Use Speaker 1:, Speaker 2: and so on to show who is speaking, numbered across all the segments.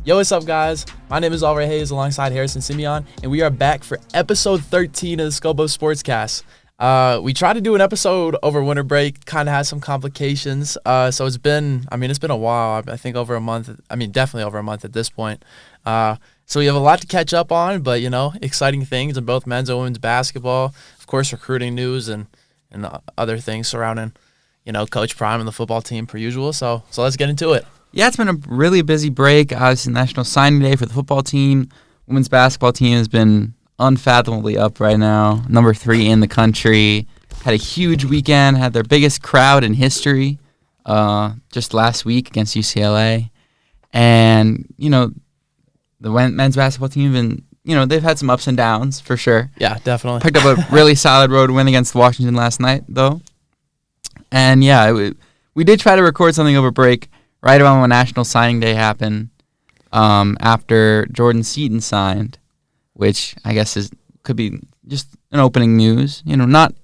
Speaker 1: Yo, what's up, guys? My name is Hayes alongside Harrison Simeon, and we are back for episode 13 of the Scope of SportsCast. We tried to do an episode over winter break, kind of had some complications. So it's been a while. I think over a month. Definitely over a month at this point. So we have a lot to catch up on, but, exciting things in both men's and women's basketball. Of course, recruiting news and other things surrounding, Coach Prime and the football team per usual. So let's get into it.
Speaker 2: Yeah, it's been a really busy break. Obviously, National Signing Day for the football team. Women's basketball team has been unfathomably up right now. Number 3 in the country. Had a huge weekend. Had their biggest crowd in history just last week against UCLA. And, the men's basketball team have been, they've had some ups and downs for sure.
Speaker 1: Yeah, definitely.
Speaker 2: Picked up a really solid road win against Washington last night, though. And, we did try to record something over break right around when National Signing Day happened, after Jordan Seaton signed, which I guess could be just an opening news. Not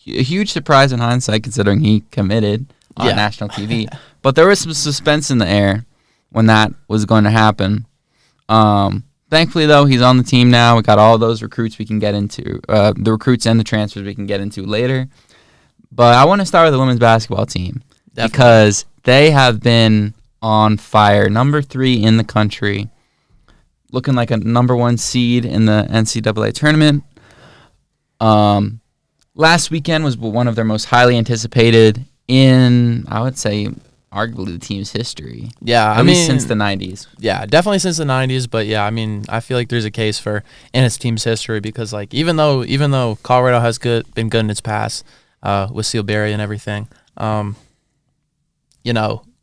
Speaker 2: a huge surprise in hindsight considering he committed on national TV. But there was some suspense in the air when that was going to happen. Thankfully, though, he's on the team now. We got all those recruits we can get into, the recruits and the transfers we can get into later. But I want to start with the women's basketball team. Definitely. Because they have been on fire. Number 3 in the country. Looking like a number 1 seed in the NCAA tournament. Last weekend was one of their most highly anticipated in, I would say, arguably the team's history.
Speaker 1: Yeah,
Speaker 2: At least since the 90s.
Speaker 1: Yeah, definitely since the 90s. But yeah, I feel like there's a case for in its team's history because even though Colorado has been good in its past with Sealberry and everything,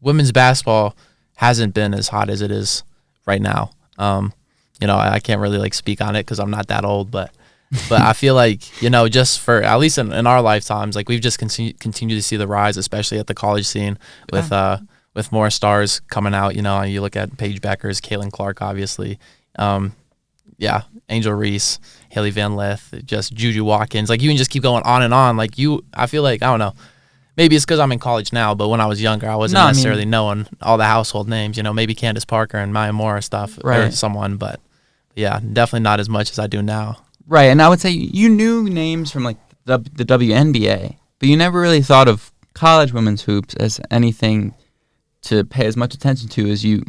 Speaker 1: women's basketball hasn't been as hot as it is right now. I can't really speak on it because I'm not that old, but I feel like, just for at least in our lifetimes, we've just continued to see the rise, especially at the college scene with more stars coming out. You look at Paige Beckers, Caitlin Clark, obviously. Angel Reese, Haley Van Lith, just Juju Watkins. You can just keep going on and on. I feel like, I don't know. Maybe it's because I'm in college now, but when I was younger, I wasn't necessarily knowing all the household names. Maybe Candace Parker and Maya Moore stuff or someone, but yeah, definitely not as much as I do now.
Speaker 2: Right, and I would say you knew names from the WNBA, but you never really thought of college women's hoops as anything to pay as much attention to as you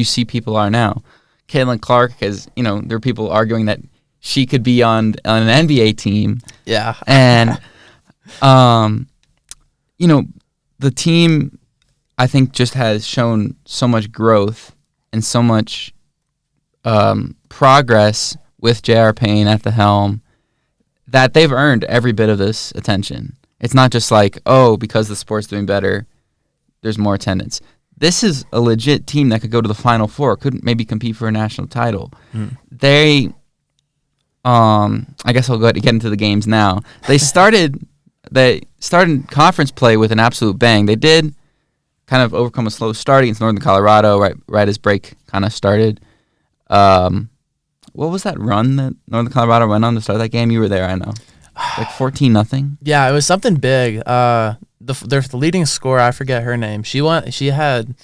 Speaker 2: see people are now. Caitlin Clark has, there are people arguing that she could be on an NBA team.
Speaker 1: Yeah,
Speaker 2: and the team, I think, just has shown so much growth and so much progress with J.R. Payne at the helm that they've earned every bit of this attention. It's not just because the sport's doing better, there's more attendance. This is a legit team that could go to the Final Four, could maybe compete for a national title. They, I guess I'll go ahead and get into the games now. They started conference play with an absolute bang. They did kind of overcome a slow start against Northern Colorado right as break kind of started. What was that run that Northern Colorado went on to start that game? You were there, I know. 14-0.
Speaker 1: Yeah, it was something big. The leading scorer, I forget her name. She had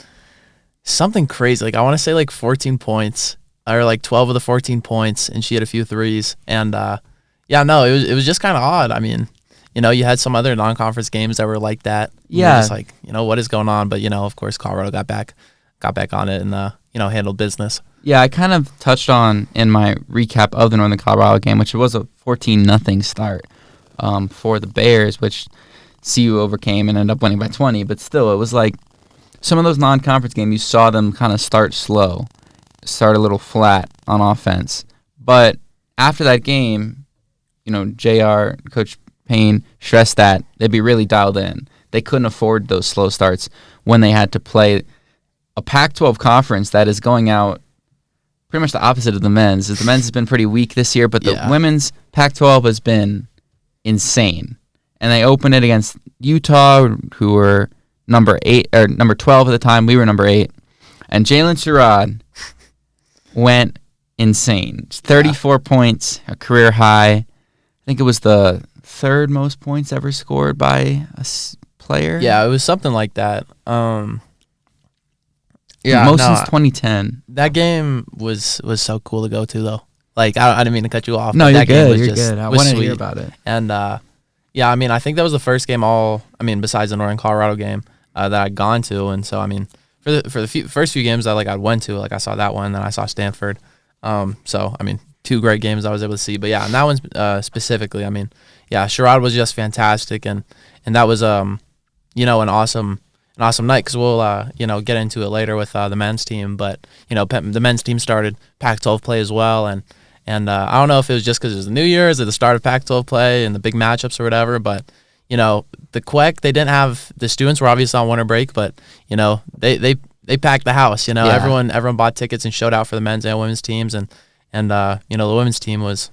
Speaker 1: something crazy. I want to say 14 points or 12 of the 14 points, and she had a few threes. And it was just kind of odd. You had some other non-conference games that were like that.
Speaker 2: Yeah.
Speaker 1: Just what is going on? But, of course, Colorado got back on it and, handled business.
Speaker 2: Yeah, I kind of touched on in my recap of the Northern Colorado game, which was a 14-0 start for the Bears, which CU overcame and ended up winning by 20. But still, it was some of those non-conference games, you saw them kind of start slow, start a little flat on offense. But after that game, JR, Coach Payne stressed that they'd be really dialed in. They couldn't afford those slow starts when they had to play a Pac-12 conference that is going out pretty much the opposite of the men's. The men's has been pretty weak this year, but the women's Pac-12 has been insane. And they opened it against Utah, who were number 12 at the time. We were number 8. And Jalen Sherrod went insane. 34 points, a career high. I think it was the third most points ever scored by a player.
Speaker 1: Yeah, it was something like that. Yeah,
Speaker 2: Most
Speaker 1: no,
Speaker 2: since 2010.
Speaker 1: that game was so cool to go to though. Like I didn't mean to cut you off.
Speaker 2: No,
Speaker 1: but
Speaker 2: you're
Speaker 1: that game
Speaker 2: good.
Speaker 1: was
Speaker 2: You're
Speaker 1: just
Speaker 2: good. I
Speaker 1: was
Speaker 2: want to
Speaker 1: sweet.
Speaker 2: hear about it.
Speaker 1: And yeah, I mean, I think that was the first game besides the Northern Colorado game that I'd gone to, and so I mean, for the first few games that like I went to, like I saw that one, then I saw Stanford. So I mean, two great games I was able to see. But yeah, and that one specifically, I mean, yeah, Sherrod was just fantastic, and that was an awesome night because we'll get into it later with the men's team. But the men's team started Pac-12 play as well, and I don't know if it was just because it was the New Year's or the start of Pac-12 play and the big matchups or whatever, but the QUEC, they didn't have, the students were obviously on winter break, but they packed the house.
Speaker 2: Yeah.
Speaker 1: Everyone bought tickets and showed out for the men's and women's teams, and the women's team was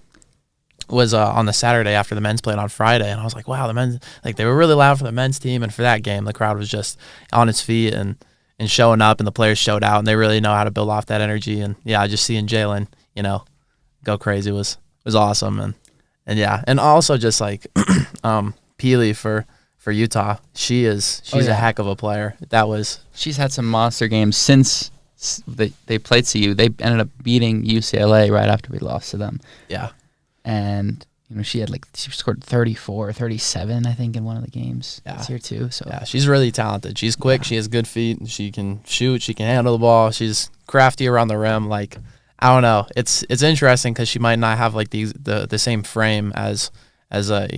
Speaker 1: on the Saturday after the men's played on Friday, and I was like, wow, the men's, like, they were really loud for the men's team, and for that game the crowd was just on its feet and showing up, and the players showed out, and they really know how to build off that energy. And yeah, just seeing Jalen go crazy was awesome. And yeah, and also just like Peely for Utah, she's a heck of a player.
Speaker 2: She's had some monster games since they played CU. They ended up beating UCLA right after we lost to them.
Speaker 1: Yeah.
Speaker 2: And she scored 34, 37, I think, in one of the games this year too. So
Speaker 1: yeah, she's really talented. She's quick. Yeah. She has good feet. She can shoot. She can handle the ball. She's crafty around the rim. Like, I don't know. It's interesting because she might not have like the same frame as like,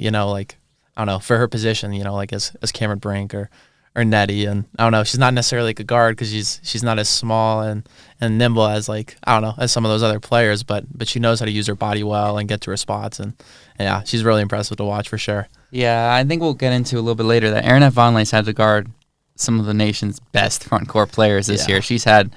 Speaker 1: I don't know, for her position. Like as Cameron Brink or Nettie, and I don't know. She's not necessarily like a guard because she's not as small and nimble as, like, I don't know, as some of those other players. But she knows how to use her body well and get to her spots, and yeah, she's really impressive to watch for sure.
Speaker 2: Yeah, I think we'll get into a little bit later that Aaron F. Vonleh's had to guard some of the nation's best front court players this year. She's had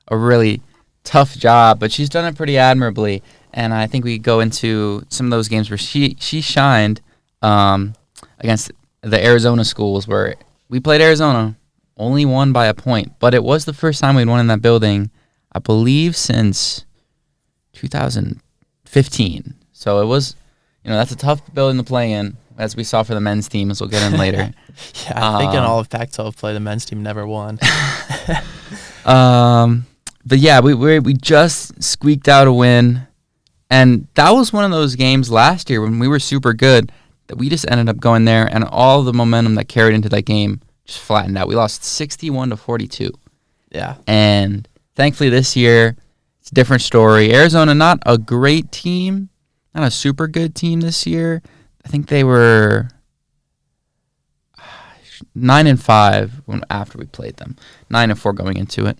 Speaker 2: a really tough job, but she's done it pretty admirably. And I think we go into some of those games where she shined against the Arizona schools, where we played Arizona, only won by a point, but it was the first time we'd won in that building, I believe, since 2015. So it was, that's a tough building to play in, as we saw for the men's team, as we'll get in later.
Speaker 1: Yeah, I think in all of Pac-12 play, the men's team never won.
Speaker 2: But yeah, we just squeaked out a win, and that was one of those games last year when we were super good that we just ended up going there, and all the momentum that carried into that game just flattened out. We lost 61-42.
Speaker 1: Yeah.
Speaker 2: And thankfully this year, it's a different story. Arizona, not a great team, not a super good team this year. I think they were 9-5 after we played them. 9-4 going into it.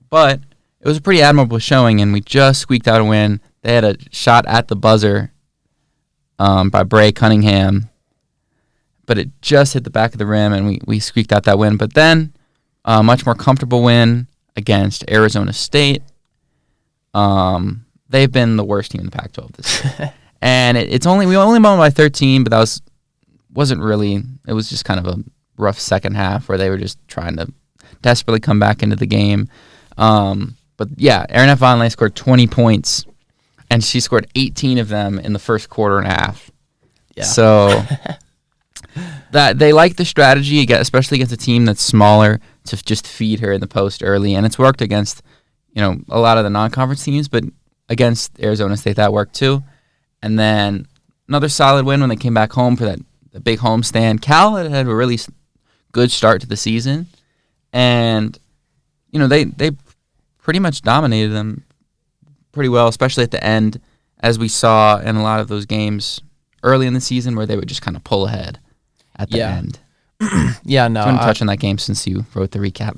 Speaker 2: But it was a pretty admirable showing, and we just squeaked out a win. They had a shot at the buzzer by Bray Cunningham, but it just hit the back of the rim, and we squeaked out that win. But then a much more comfortable win against Arizona State. They've been the worst team in the Pac-12 this year. And we only won by 13, but that wasn't really. It was just kind of a rough second half where they were just trying to desperately come back into the game. But yeah, Aaron F. Vonleh scored 20 points, and she scored 18 of them in the first quarter and a half. Yeah. So that they like the strategy, especially against a team that's smaller, to just feed her in the post early, and it's worked against a lot of the non-conference teams, but against Arizona State that worked too. And then another solid win when they came back home for the big homestand. Cal had a really good start to the season, and they pretty much dominated them pretty well, especially at the end, as we saw in a lot of those games early in the season where they would just kind of pull ahead at the end.
Speaker 1: Yeah, no.
Speaker 2: Do you want to touch on that game since you wrote the recap?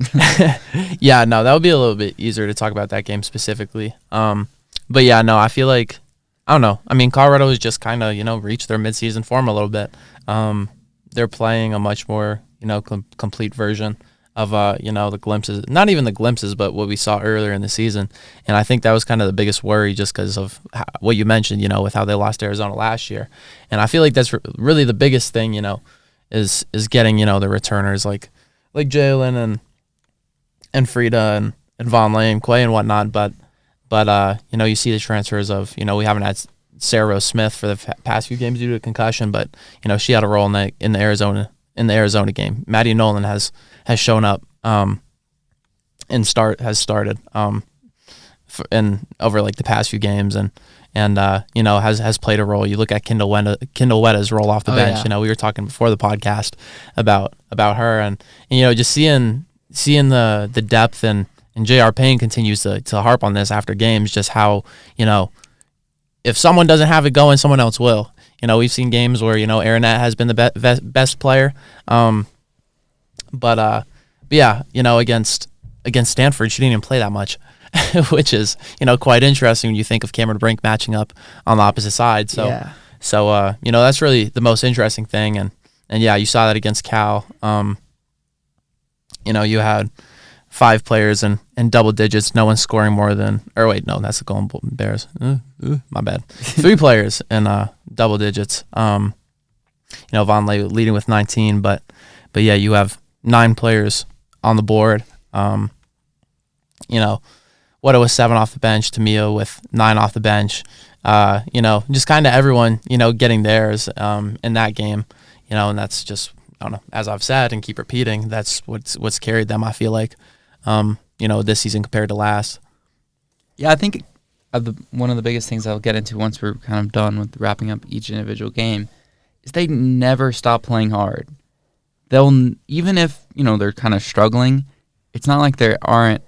Speaker 1: Yeah, no, that would be a little bit easier to talk about that game specifically. But yeah, no, I feel like, I don't know. I mean, Colorado has just kind of, reached their midseason form a little bit. They're playing a much more, complete version of, the glimpses, not even the glimpses, but what we saw earlier in the season. And I think that was kind of the biggest worry just because of what you mentioned, with how they lost Arizona last year. And I feel like that's really the biggest thing, is getting, the returners like Jalen and Frida and Vonleh and Quay and whatnot. But you see the transfers of, we haven't had Sarah Rose Smith for the past few games due to a concussion, but, she had a role in the Arizona game. Maddie Nolan has shown up. has started and over like the past few games and has played a role. You look at Kendall Wetta's role off the bench.
Speaker 2: Yeah.
Speaker 1: We were talking before the podcast about her and just seeing the depth and J.R. Payne continues to harp on this after games, just how if someone doesn't have it going, someone else will. We've seen games where Aaronette has been the best player, but yeah, against Stanford, she didn't even play that much. Which is, quite interesting when you think of Cameron Brink matching up on the opposite side. So,
Speaker 2: Yeah.
Speaker 1: That's really the most interesting thing. And yeah, you saw that against Cal. You had 5 players in double digits, no one scoring more than, or wait, no, that's the Golden Bears. My bad. 3 players in double digits. Von Lay leading with 19, but yeah, you have 9 players on the board. Wetta was 7 off the bench, Tamia with 9 off the bench. Just kind of everyone, getting theirs in that game, and that's just, I don't know, as I've said and keep repeating, that's what's carried them, I feel like, this season compared to last.
Speaker 2: Yeah, I think one of the biggest things I'll get into once we're kind of done with wrapping up each individual game is they never stop playing hard. They'll, even if, they're kind of struggling, it's not like they aren't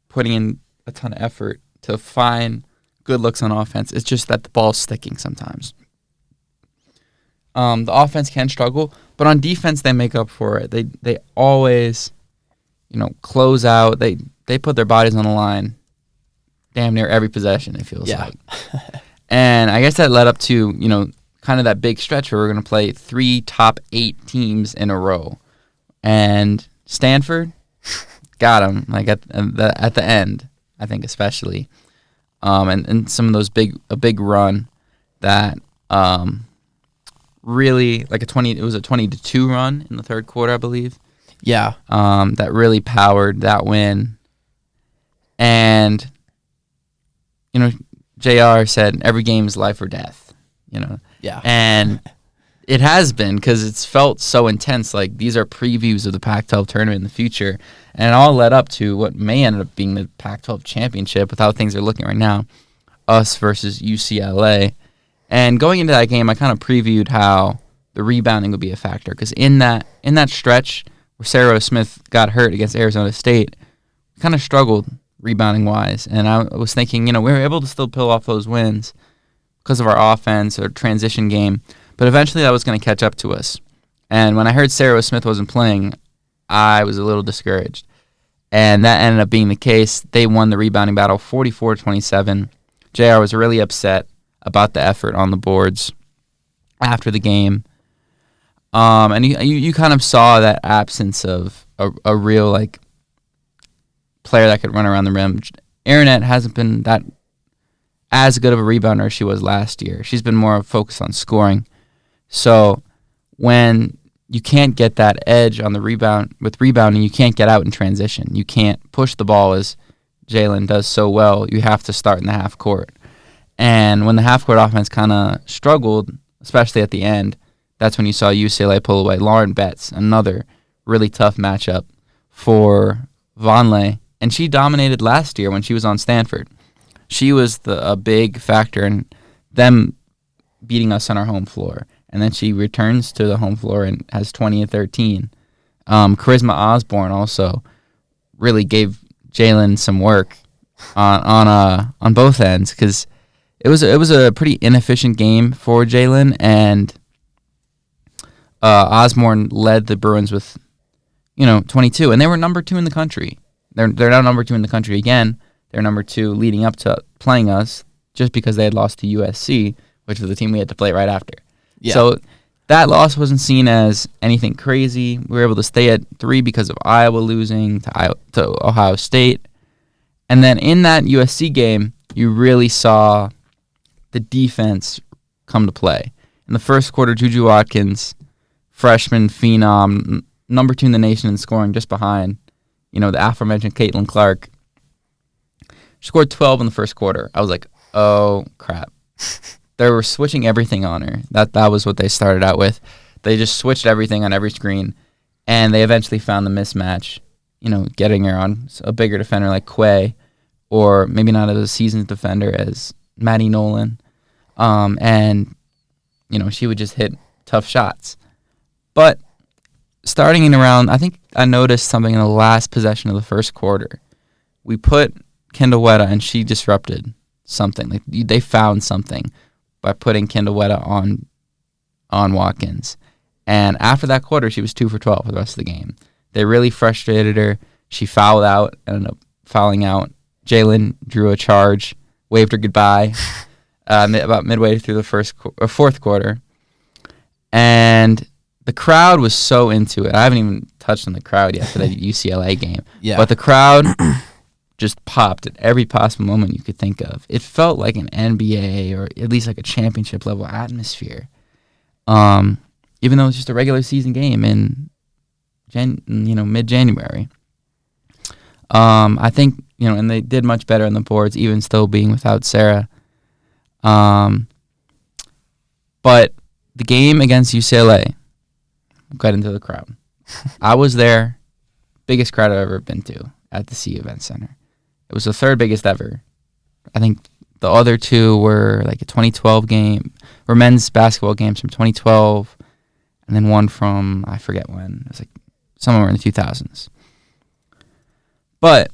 Speaker 2: putting in a ton of effort to find good looks on offense. It's just that the ball's sticking sometimes. The offense can struggle, but on defense they make up for it. They always, close out. They put their bodies on the line damn near every possession, it feels like. And I guess that led up to, kind of that big stretch where we're going to play 3 top 8 teams in a row. And Stanford got them, like at the end, I think especially, and some of those a big run that really like it was a 20-2 run in the third quarter, I believe.
Speaker 1: Yeah.
Speaker 2: That really powered that win. And JR said every game is life or death.
Speaker 1: Yeah.
Speaker 2: And it has been, because it's felt so intense. Like, these are previews of the Pac-12 tournament in the future, and it all led up to what may end up being the Pac-12 championship with how things are looking right now, us versus UCLA. And going into that game, I kind of previewed how the rebounding would be a factor, because in that stretch where Sarah Smith got hurt against Arizona State, we kind of struggled rebounding-wise, and I was thinking, we were able to still pull off those wins because of our offense or transition game. But eventually that was going to catch up to us. And when I heard Sarah Smith wasn't playing, I was a little discouraged. And that ended up being the case. They won the rebounding battle 44-27. JR was really upset about the effort on the boards after the game. And you kind of saw that absence of a real player that could run around the rim. Aaronette hasn't been that as good of a rebounder as she was last year. She's been more focused on scoring. So when you can't get that edge on the rebounding, you can't get out in transition. You can't push the ball as Jalen does so well. You have to start in the half court. And when the half court offense kind of struggled, especially at the end, that's when you saw UCLA pull away. Lauren Betts, another really tough matchup for Vonleh. And she dominated last year when she was on Stanford. She was a big factor in them beating us on our home floor. And then she returns to the home floor and has 20 and 13. Charisma Osborne also really gave Jalen some work on both ends, because it was a pretty inefficient game for Jalen, and Osborne led the Bruins with 22, and they were number 2 in the country. They're now number 2 in the country again. They're number 2 leading up to playing us, just because they had lost to USC, which was the team we had to play right after. Yeah. So that loss wasn't seen as anything crazy. We were able to stay at 3 because of Iowa losing to Ohio State. And then in that USC game, you really saw the defense come to play. In the first quarter, Juju Watkins, freshman phenom, number 2 in the nation in scoring, just behind, the aforementioned Caitlin Clark. She scored 12 in the first quarter. I was like, oh, crap. They were switching everything on her. That was what they started out with. They just switched everything on every screen, and they eventually found the mismatch getting her on a bigger defender like Quay, or maybe not as a seasoned defender as Maddie Nolan. And, she would just hit tough shots. But starting in around, I think I noticed something in the last possession of the first quarter. We put Kendall Wetta, and she disrupted something. Like they found something by putting Kendall Wetta on Watkins. And after that quarter, she was 2 for 12 for the rest of the game. They really frustrated her. She fouled out, ended up fouling out. Jalen drew a charge, waved her goodbye about midway through the fourth quarter. And the crowd was so into it. I haven't even touched on the crowd yet for the UCLA game. Yeah. But the crowd just popped at every possible moment you could think of. It felt like an NBA or at least like a championship level atmosphere. Even though it's just a regular season game in mid-January. I think, and they did much better on the boards, even still being without Sarah. But the game against UCLA got into the crowd. I was there, biggest crowd I've ever been to at the CU Event Center. It was the third biggest ever. I think the other two were like a 2012 game, or men's basketball games from 2012, and then one from, I forget when. It was like somewhere in the 2000s. But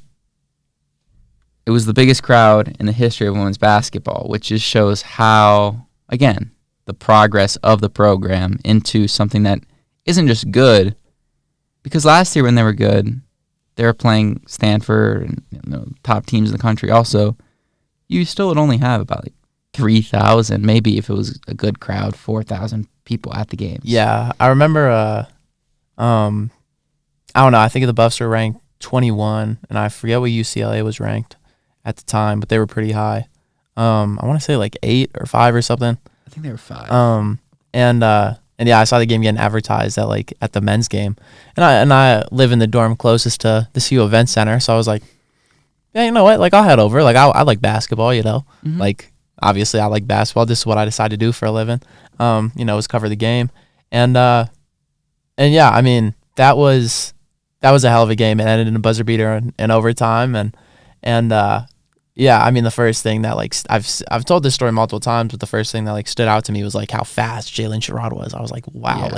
Speaker 2: it was the biggest crowd in the history of women's basketball, which just shows how, again, the progress of the program into something that isn't just good. Because last year when they were good, they were playing Stanford and top teams in the country also. You still would only have about 3,000, maybe if it was a good crowd, 4,000 people at the games.
Speaker 1: Yeah, I remember, I don't know, I think the Buffs were ranked 21, and I forget what UCLA was ranked at the time, but they were pretty high. I want to say 8 or 5 or something.
Speaker 2: I think they were 5.
Speaker 1: And yeah, I saw the game getting advertised at the men's game, and I live in the dorm closest to the CU Event Center, so I was like, yeah, you know what? I'll head over. I like basketball, Mm-hmm. Obviously, I like basketball. This is what I decided to do for a living. Was cover the game, and yeah, I mean that was a hell of a game. It ended in a buzzer beater in overtime, and yeah, I mean the first thing that I've told this story multiple times, but the first thing that stood out to me was how fast Jalen Sherrod was. I was like, wow,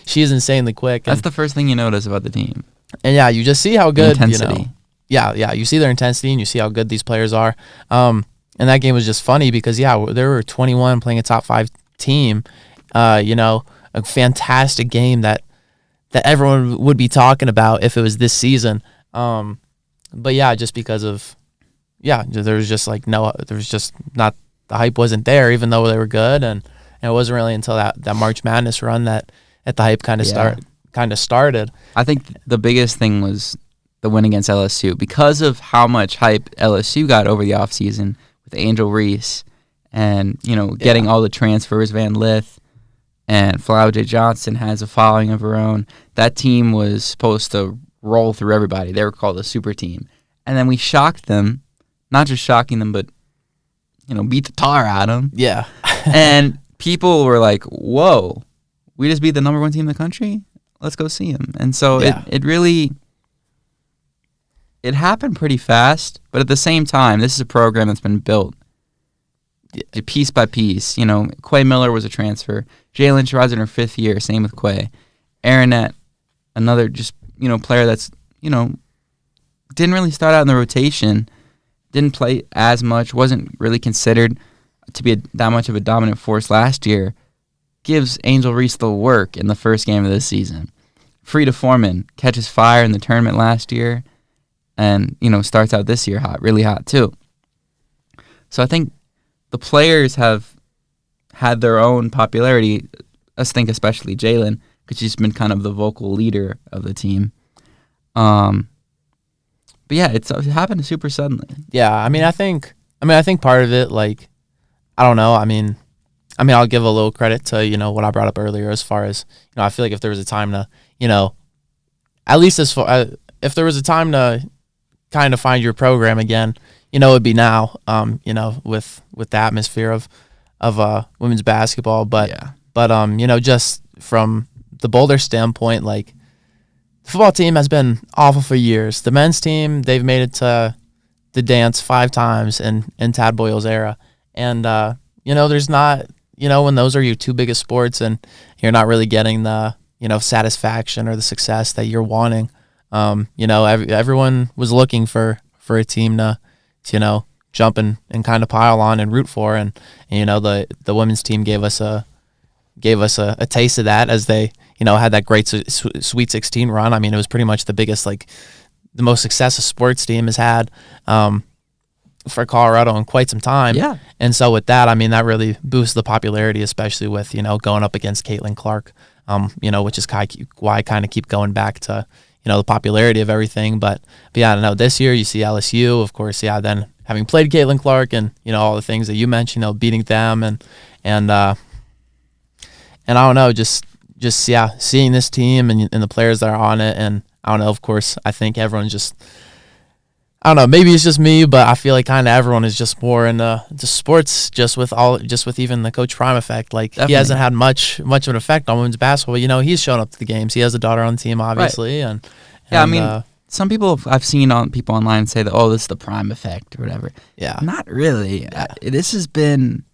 Speaker 1: she is insanely quick.
Speaker 2: That's the first thing you notice about the team.
Speaker 1: And yeah, you just see how good
Speaker 2: intensity.
Speaker 1: Yeah, you see their intensity and you see how good these players are. And that game was just funny because there were 21 playing a top 5 team. A fantastic game that everyone would be talking about if it was this season. But yeah, just because of there was just not, the hype wasn't there, even though they were good, and it wasn't really until that March Madness run that the hype kind of started.
Speaker 2: I think the biggest thing was the win against LSU because of how much hype LSU got over the offseason with Angel Reese and getting all the transfers. Van Lith and Flower J. Johnson has a following of her own. That team was supposed to roll through everybody. They were called a super team, and then we shocked them. Not just shocking them, but beat the tar out of them.
Speaker 1: Yeah.
Speaker 2: And people were like, "Whoa, we just beat the number 1 team in the country. Let's go see them." And so it really happened pretty fast. But at the same time, this is a program that's been built piece by piece. Quay Miller was a transfer. Jalen Sherrod's in her 5th year. Same with Quay. Aaronette, another just player that's didn't really start out in the rotation. Didn't play as much, wasn't really considered to be that much of a dominant force last year, gives Angel Reese the work in the first game of this season. Frida Foreman catches fire in the tournament last year and, starts out this year hot, really hot too. So I think the players have had their own popularity, I think especially Jalen, because she's been kind of the vocal leader of the team. But yeah, it happened super suddenly.
Speaker 1: Yeah, I think part of it, I don't know. I mean, I'll give a little credit to what I brought up earlier as far as I feel like if there was a time to at least as far if there was a time to kind of find your program again, it would be now. With the atmosphere of women's basketball, but just from the Boulder standpoint, football team has been awful for years. The men's team, they've made it to the dance 5 times in Tad Boyle's era. And, there's not, when those are your 2 biggest sports and you're not really getting the, satisfaction or the success that you're wanting. Everyone was looking for a team to jump and kind of pile on and root for. And the women's team gave us a taste of that as they, had that great Sweet 16 run. I mean, it was pretty much the biggest, the most success a sports team has had for Colorado in quite some time.
Speaker 2: Yeah.
Speaker 1: And so with that, I mean, that really boosts the popularity, especially with, going up against Caitlin Clark, which is why I kind of keep going back to, the popularity of everything. But yeah, I don't know, this year you see LSU, of course, then having played Caitlin Clark and, all the things that you mentioned, beating them and I don't know, just seeing this team and the players that are on it. And I don't know, of course, I think everyone's just, I don't know, maybe it's just me, but I feel like kind of everyone is just more into sports just with even the Coach Prime effect. Like,
Speaker 2: Definitely.
Speaker 1: He hasn't had much of an effect on women's basketball. He's shown up to the games. He has a daughter on the team, obviously. Right.
Speaker 2: I mean, some people I've seen people online say that, this is the Prime effect or whatever.
Speaker 1: Yeah.
Speaker 2: Not really. Yeah. This has been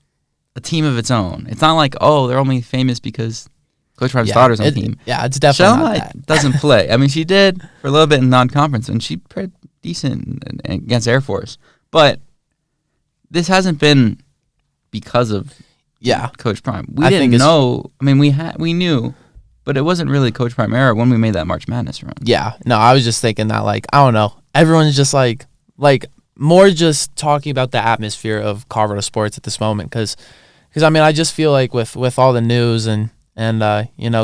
Speaker 2: a team of its own. It's not like, they're only famous because Coach Prime's daughter's on the team.
Speaker 1: Yeah, it's definitely not that.
Speaker 2: Doesn't play. I mean, she did for a little bit in non-conference, and she played decent against Air Force. But this hasn't been because of Coach Prime. We didn't know. I mean, we knew, but it wasn't really Coach Prime era when we made that March Madness run.
Speaker 1: Yeah. No, I was just thinking that, I don't know. Everyone's just like more just talking about the atmosphere of Colorado sports at this moment. Because I mean, I just feel like with all the news and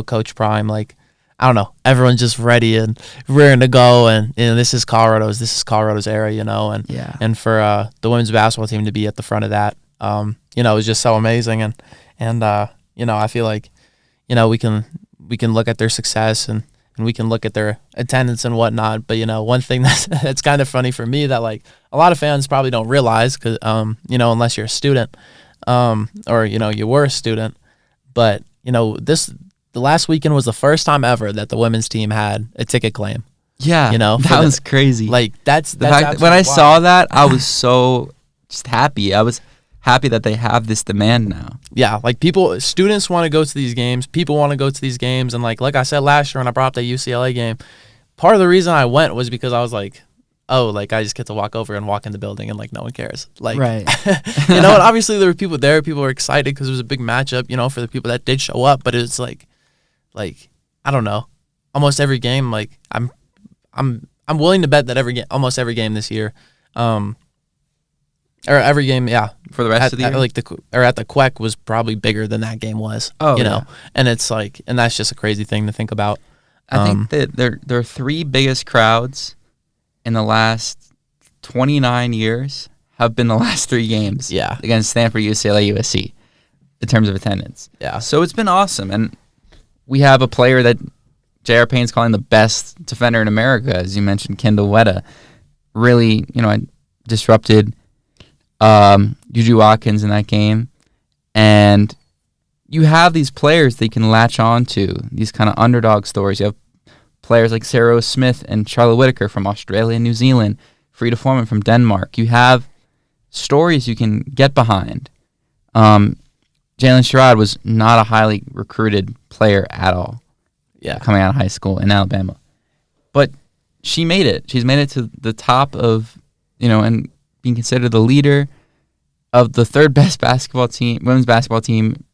Speaker 1: Coach Prime, I don't know, everyone's just ready and rearing to go, and this is Colorado's era, and for the women's basketball team to be at the front of that, it was just so amazing, and I feel like we can look at their success and we can look at their attendance and whatnot, but one thing that's kind of funny for me that a lot of fans probably don't realize, because unless you're a student, or you were a student, but the last weekend was the first time ever that the women's team had a ticket claim.
Speaker 2: Yeah, that was crazy.
Speaker 1: That's
Speaker 2: when I saw that, I was so just happy. I was happy that they have this demand now.
Speaker 1: Yeah, students want to go to these games. People want to go to these games, and like I said last year when I brought up that UCLA game, part of the reason I went was because I was like, I just get to walk over and walk in the building and no one cares.
Speaker 2: Right.
Speaker 1: And obviously there were people there. People were excited because it was a big matchup, for the people that did show up. But it's like I don't know, almost every game. I'm willing to bet that almost every game this year, or every game,
Speaker 2: for the rest of the year,
Speaker 1: at the Queck was probably bigger than that game was. And it's and that's just a crazy thing to think about.
Speaker 2: I think that their 3 biggest crowds in the last 29 years have been the last 3 games against Stanford, UCLA, USC in terms of attendance.
Speaker 1: Yeah.
Speaker 2: So it's been awesome. And we have a player that J.R. Payne's calling the best defender in America, as you mentioned, Kendall Wetta. Really, disrupted Juju Watkins in that game. And you have these players that you can latch on to, these kind of underdog stories. You have players like Sarah Smith and Charlotte Whitaker from Australia and New Zealand, Frida Foreman from Denmark. You have stories you can get behind. Jalen Sherrod was not a highly recruited player at all.
Speaker 1: Yeah,
Speaker 2: coming out of high school in Alabama, but she made it. She's made it to the top of, and being considered the leader of the 3rd best women's basketball team,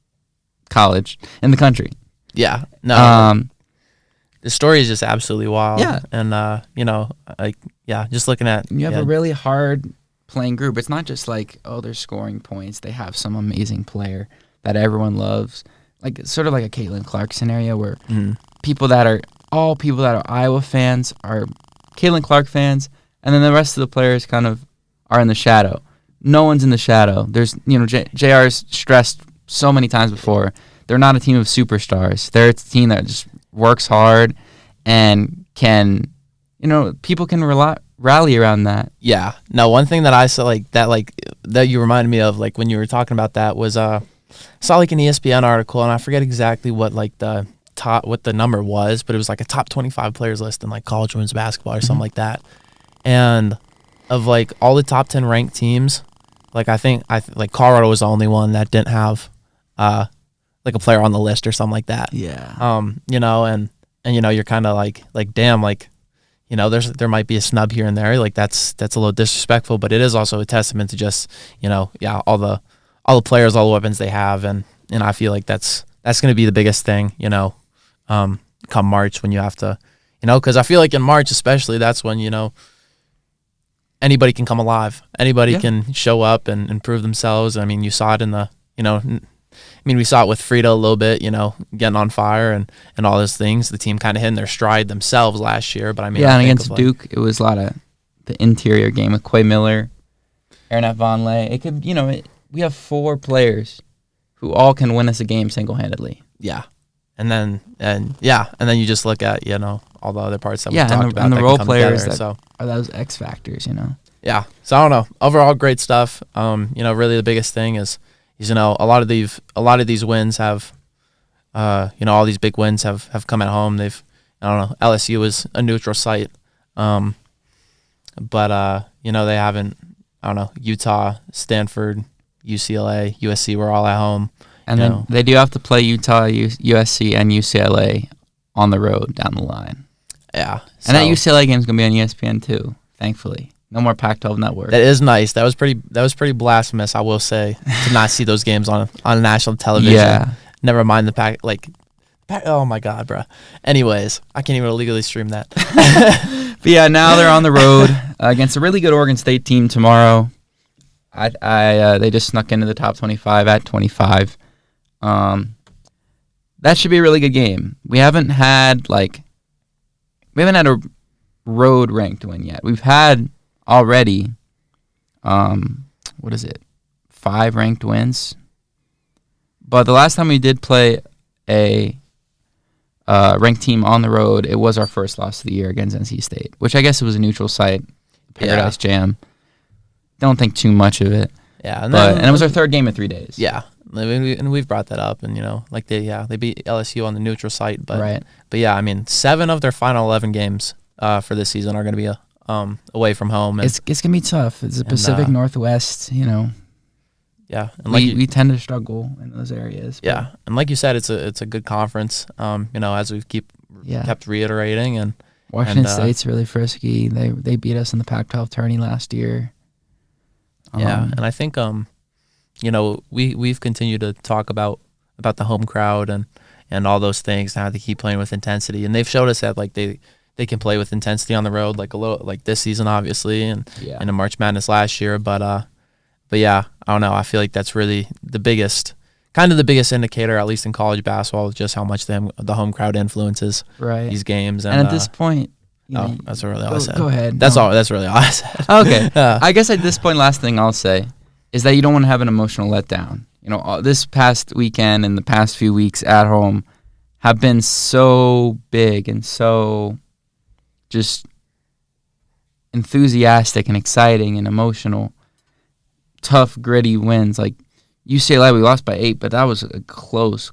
Speaker 2: college in the country.
Speaker 1: Yeah, no. The story is just absolutely wild.
Speaker 2: Yeah,
Speaker 1: and just looking at
Speaker 2: you have a really hard playing group. It's not just they're scoring points. They have some amazing player that everyone loves, sort of like a Caitlin Clark scenario where people that are Iowa fans are Caitlin Clark fans, and then the rest of the players kind of are in the shadow. No one's in the shadow. There's JR's stressed so many times before. They're not a team of superstars. They're a team that just works hard and can, people can rally around that.
Speaker 1: Yeah. No, one thing that I saw that you reminded me of when you were talking about that was I saw an ESPN article, and I forget exactly what the what the number was, but it was like a top 25 players list in like college women's basketball or something like that. And of like all the top 10 ranked teams, like I think like Colorado was the only one that didn't have like a player on the list or something like that.
Speaker 2: Yeah.
Speaker 1: You know, and you know, you're kind of like damn, like, you know, there might be a snub here and there. Like that's a little disrespectful, but it is also a testament to just, you know, all the players, all the weapons they have, and I feel like that's going to be the biggest thing, you know, come March when you have to, you know, because I feel like in March especially, that's when, you know, anybody can come alive. Anybody can show up and prove themselves. I mean, you saw it in the, you know, we saw it with Frida a little bit, you know, getting on fire and all those things. The team kind of hitting their stride themselves last year. But I mean,
Speaker 2: and against Duke, it was a lot of the interior game with Quay Miller, Aaron Vonleh. It could, you know, we have 4 players who all can win us a game single-handedly.
Speaker 1: Yeah. And then you just look at, you know, all the other parts that we talked about.
Speaker 2: And the role players
Speaker 1: together,
Speaker 2: are those X factors, you know.
Speaker 1: Yeah. So I don't know. Overall, great stuff. You know, really the biggest thing is, you know, a lot of these wins have, you know, all these big wins have come at home. I don't know, LSU was a neutral site, but you know, they haven't. I don't know, Utah, Stanford, UCLA, USC were all at home.
Speaker 2: And then they do have to play Utah, USC, and UCLA on the road down the line.
Speaker 1: Yeah.
Speaker 2: And that UCLA game is going to be on ESPN too, thankfully. No more Pac-12 network.
Speaker 1: That is nice. That was pretty blasphemous, I will say, to not see those games on national television.
Speaker 2: Yeah.
Speaker 1: Never mind oh my God, bro. Anyways, I can't even legally stream that.
Speaker 2: But yeah, now they're on the road against a really good Oregon State team tomorrow. They just snuck into the top 25 at 25. That should be a really good game. We haven't had a road ranked win yet. We've had already 5 ranked wins. But the last time we did play a ranked team on the road, it was our first loss of the year against NC State, which I guess it was a neutral site, Paradise Jam. Don't think too much of it.
Speaker 1: Yeah,
Speaker 2: and it was our third game in 3 days.
Speaker 1: Yeah, and we've brought that up, and you know, like they beat LSU on the neutral site, but yeah, I mean, 7 of their final 11 games for this season are going to be away from home. And,
Speaker 2: it's gonna be tough. It's the Pacific Northwest, you know.
Speaker 1: Yeah, and
Speaker 2: we tend to struggle in those areas.
Speaker 1: Yeah, and like you said, it's a good conference. You know, as we've kept reiterating, and
Speaker 2: Washington State's really frisky. They beat us in the Pac-12 tourney last year.
Speaker 1: Yeah, and I think you know, we've continued to talk about the home crowd and all those things, and how they keep playing with intensity, and they've showed us that like they can play with intensity on the road, like a little like this season obviously, and in March Madness last year, but yeah, I don't know. I feel like that's really the biggest indicator, at least in college basketball, just how much the home crowd influences these games. And
Speaker 2: at this point,
Speaker 1: that's really all I said.
Speaker 2: Go ahead.
Speaker 1: That's really all I said.
Speaker 2: Okay. I guess at this point, last thing I'll say is that you don't want to have an emotional letdown. You know, this past weekend and the past few weeks at home have been so big and so just enthusiastic and exciting and emotional. Tough, gritty wins. Like UCLA, we lost by 8, but that was a close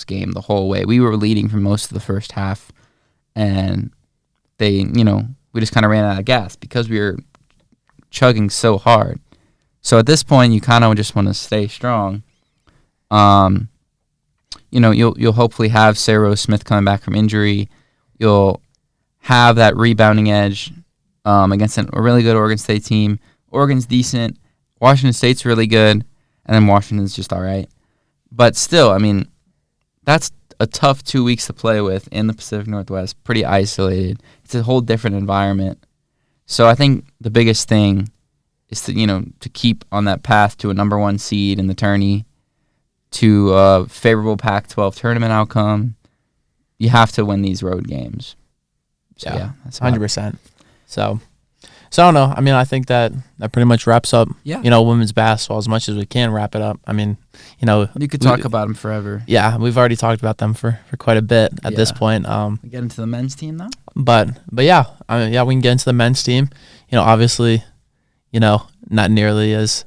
Speaker 2: game the whole way. We were leading for most of the first half, and we just kind of ran out of gas because we were chugging so hard. So at this point, you kind of just want to stay strong. You'll hopefully have Sarah Rose Smith coming back from injury. You'll have that rebounding edge against a really good Oregon State team. Oregon's decent. Washington State's really good, and then Washington's just all right. But still, I mean, that's a tough 2 weeks to play with in the Pacific Northwest, pretty isolated. It's a whole different environment. So I think the biggest thing is to keep on that path to a number 1 seed in the tourney, to a favorable Pac-12 tournament outcome. You have to win these road games. So, yeah, that's
Speaker 1: 100%. So I don't know. I mean, I think that pretty much wraps up, women's basketball as much as we can wrap it up. I mean,
Speaker 2: you could talk about them forever.
Speaker 1: Yeah, we've already talked about them for quite a bit at this point.
Speaker 2: We get into the men's team now?
Speaker 1: But yeah, I mean, we can get into the men's team. Obviously, not nearly as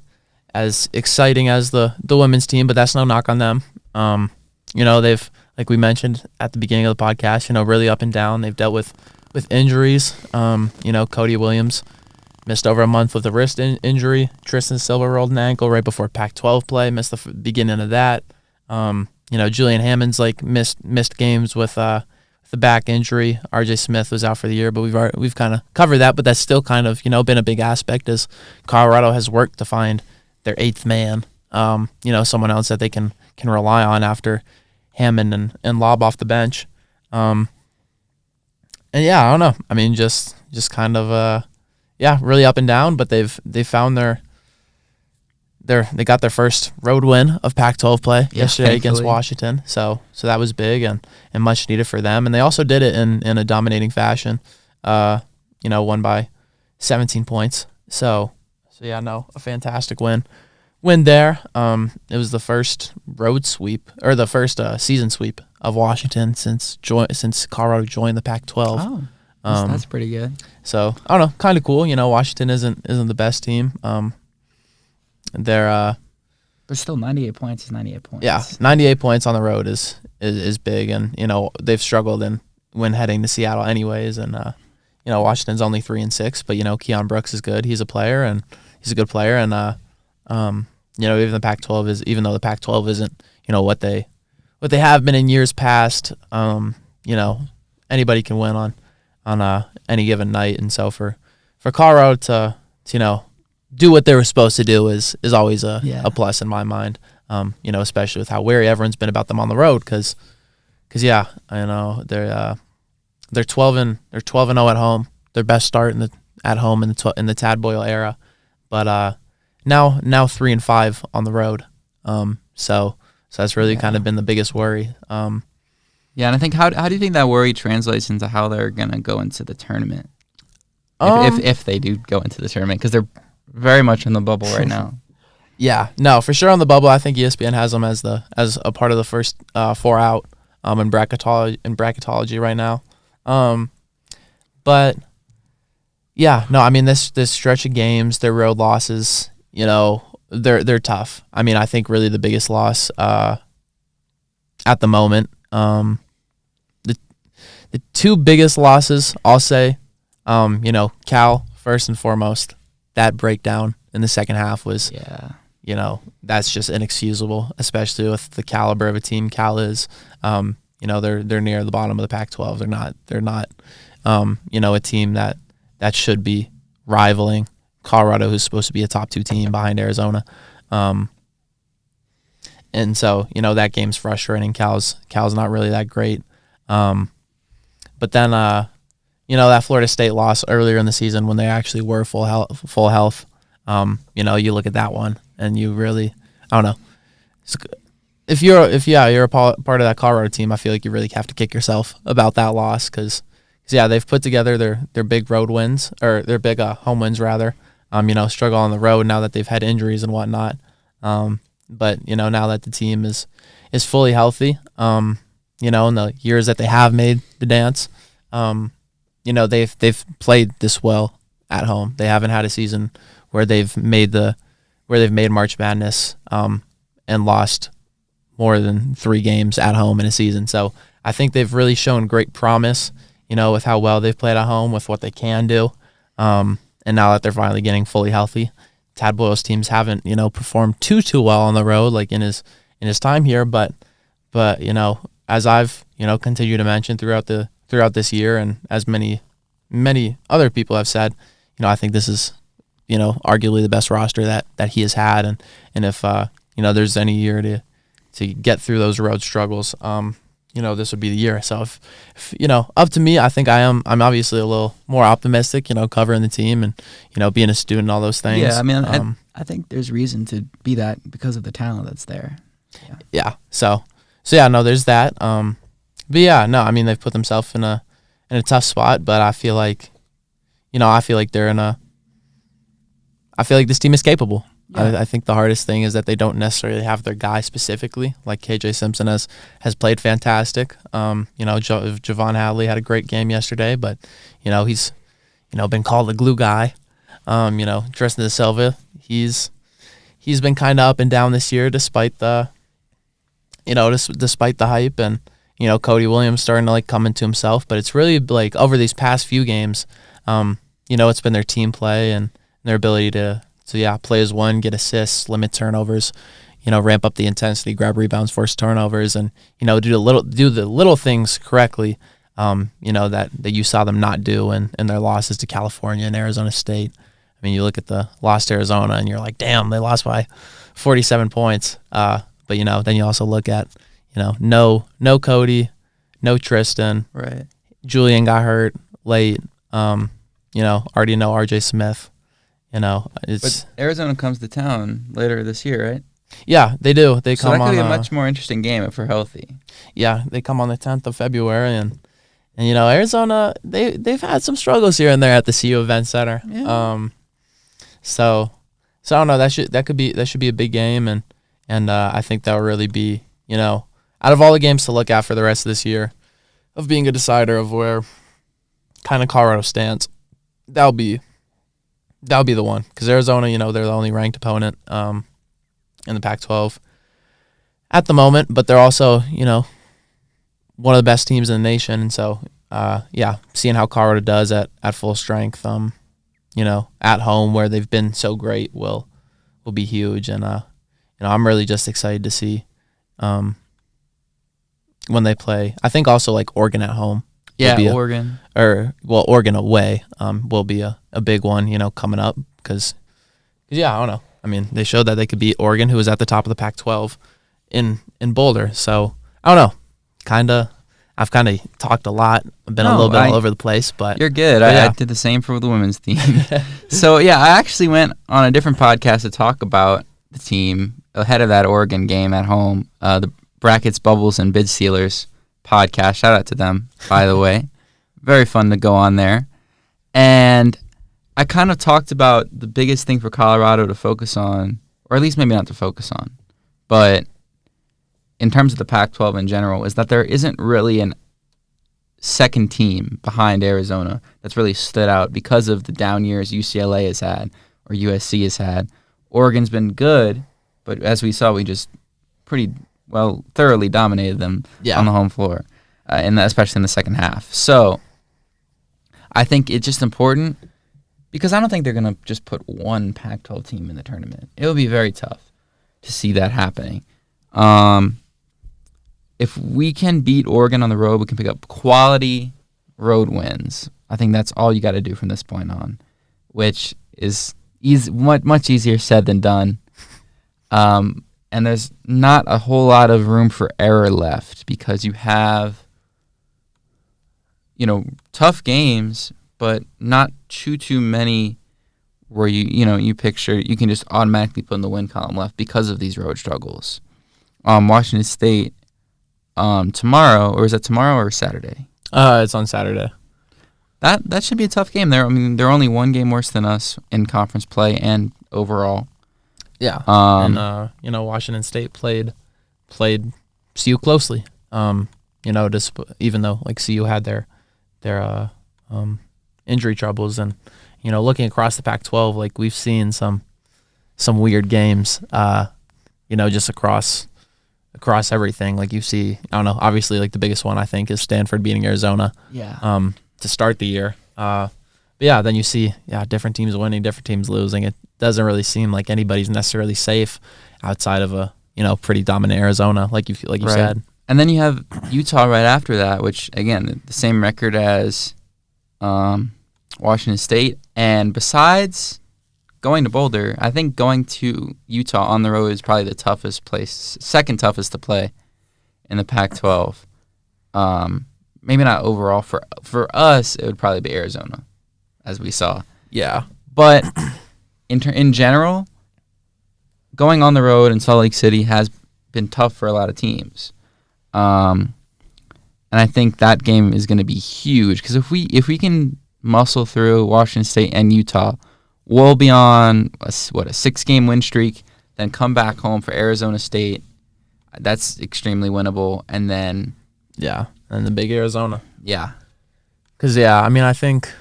Speaker 1: exciting as the women's team, but that's no knock on them. They've, like we mentioned at the beginning of the podcast, really up and down. They've dealt with injuries. Cody Williams missed over a month with a wrist injury. Tristan Silva rolled an ankle right before Pac-12 play. Missed the beginning of that. Julian Hammond's missed games with the back injury. R.J. Smith was out for the year, but we've kind of covered that. But that's still kind of been a big aspect as Colorado has worked to find their eighth man. Someone else that they can rely on after Hammond and Lob off the bench. And yeah, I don't know. I mean, just kind of really up and down. But they found they got their first road win of Pac-12 play yesterday against Washington. So that was big and much needed for them. And they also did it in a dominating fashion. Won by 17 points. So yeah, a fantastic win there. It was the first road sweep or the first season sweep of Washington since Colorado joined the Pac-12.
Speaker 2: Oh, that's pretty good.
Speaker 1: So I don't know, kind of cool. Washington isn't the best team. They're
Speaker 2: but still 98 points is 98 points.
Speaker 1: Yeah, 98 points on the road is big, and they've struggled when heading to Seattle anyways, and Washington's only 3-6, but Keon Brooks is good. He's a player, and he's a good player, and even the Pac-12 even though the Pac-12 isn't what they have been in years past, anybody can win on any given night, and so for Colorado to do what they were supposed to do is always a plus in my mind. Especially with how wary everyone's been about them on the road, because they're 12-0 at home. Their best start at home in the Tad Boyle era, but now 3-5 on the road. So that's really kind of been the biggest worry.
Speaker 2: And I think how do you think that worry translates into how they're gonna go into the tournament? If they do go into the tournament, because they're very much in the bubble right now.
Speaker 1: Yeah, no, for sure on the bubble. I think ESPN has them as a part of the first 4 out in bracketology right now. But yeah, no, I mean this stretch of games, their road losses, they're tough. I mean, I think really the biggest loss at the moment, the two biggest losses, I'll say, Cal first and foremost. That breakdown in the second half was, that's just inexcusable, especially with the caliber of a team Cal is. They're near the bottom of the Pac-12. They're not a team that should be rivaling Colorado, who's supposed to be a top 2 team behind Arizona. And so, that game's frustrating. Cal's not really that great. But then, that Florida State loss earlier in the season when they actually were full health. You look at that one and you really, I don't know. If you're a part of that Colorado team, I feel like you really have to kick yourself about that loss because they've put together their big road wins or their big home wins rather. Struggle on the road now that they've had injuries and whatnot. But now that the team is fully healthy, in the years that they have made the dance, they've played this well at home. They haven't had a season where they've made March Madness and lost more than 3 games at home in a season. So I think they've really shown great promise, with how well they've played at home, with what they can do. And now that they're finally getting fully healthy, Tad Boyle's teams haven't, performed too well on the road, like in his time here. But as I've, continued to mention throughout this year, and as many other people have said, I think this is, arguably the best roster that he has had, and if there's any year to get through those road struggles, this would be the year. So if up to me, I think I'm obviously a little more optimistic, covering the team and being a student and all those things.
Speaker 2: Yeah, I mean, I think there's reason to be that because of the talent that's there.
Speaker 1: Yeah. So yeah, no, there's that. But yeah, no, I mean they've put themselves in a tough spot, but I feel like I feel like this team is capable. Yeah. I think the hardest thing is that they don't necessarily have their guy specifically. Like KJ Simpson has played fantastic. Javon Hadley had a great game yesterday, but he's been called the glue guy. Tristan De Silva, he's been kind of up and down this year despite the despite the hype, and Cody Williams starting to come into himself, but it's really over these past few games, it's been their team play and their ability to play as one, get assists, limit turnovers, ramp up the intensity, grab rebounds, force turnovers, and do the little things correctly. That you saw them not do in their losses to California and Arizona State. I mean, you look at the loss to Arizona and you're like, damn, they lost by 47 points. But then you also look at, no Cody, no Tristan.
Speaker 2: Right.
Speaker 1: Julian got hurt late. Already no RJ Smith.
Speaker 2: But Arizona comes to town later this year, right?
Speaker 1: Yeah, they do. They
Speaker 2: so
Speaker 1: come
Speaker 2: that could
Speaker 1: on
Speaker 2: be a much more interesting game if we're healthy.
Speaker 1: Yeah, they come on the 10th of February, and Arizona, they've had some struggles here and there at the CU Event Center.
Speaker 2: Yeah.
Speaker 1: So I don't know. That should be a big game, and I think that will really be out of all the games to look at for the rest of this year, of being a decider of where kind of Colorado stands. That'll be the one, because Arizona, they're the only ranked opponent in the Pac-12 at the moment, but they're also one of the best teams in the nation, and so seeing how Colorado does at full strength, at home where they've been so great will be huge, and I'm really just excited to see when they play. I think also Oregon at home.
Speaker 2: Oregon.
Speaker 1: Oregon away will be a big one, coming up, because I don't know. I mean, they showed that they could beat Oregon, who was at the top of the Pac-12 in Boulder. So I don't know. I've kind of talked a lot. I've been a little bit all over the place, but
Speaker 2: you're good. I did the same for the women's team. So I actually went on a different podcast to talk about the team ahead of that Oregon game at home. The Brackets, Bubbles, and Bid Sealers podcast. Shout out to them, by the way. Very fun to go on there. And I kind of talked about the biggest thing for Colorado to focus on, or at least maybe not to focus on, but in terms of the Pac-12 in general, is that there isn't really a second team behind Arizona that's really stood out because of the down years UCLA has had or USC has had. Oregon's been good, but as we saw, we just thoroughly dominated them on the home floor, especially in the second half. So I think it's just important, because I don't think they're going to just put one Pac-12 team in the tournament. It will be very tough to see that happening. If we can beat Oregon on the road, we can pick up quality road wins. I think that's all you got to do from this point on, which is much easier said than done. And there's not a whole lot of room for error left, because you have, tough games, but not too many where you picture you can just automatically put in the win column left because of these road struggles. Washington State tomorrow, or is that tomorrow or Saturday?
Speaker 1: It's on Saturday.
Speaker 2: That should be a tough game. They're only one game worse than us in conference play and overall.
Speaker 1: Yeah. And Washington State played CU closely. Even though CU had their injury troubles, and looking across the Pac-12, we've seen some weird games. Just across everything. You see, I don't know. Obviously, the biggest one I think is Stanford beating Arizona.
Speaker 2: Yeah.
Speaker 1: To start the year. But then you see, different teams winning, different teams losing. It doesn't really seem like anybody's necessarily safe outside of a pretty dominant Arizona, like you said.
Speaker 2: And then you have Utah right after that, which again the same record as Washington State. And besides going to Boulder, I think going to Utah on the road is probably the toughest place, second toughest to play in the Pac-12. Maybe not overall. For us, it would probably be Arizona, as we saw.
Speaker 1: Yeah.
Speaker 2: But in general, going on the road in Salt Lake City has been tough for a lot of teams. And I think that game is going to be huge, because if we can muscle through Washington State and Utah, we'll be on a 6-game win streak, then come back home for Arizona State. That's extremely winnable. And then
Speaker 1: and the big Arizona.
Speaker 2: Yeah.
Speaker 1: Because I think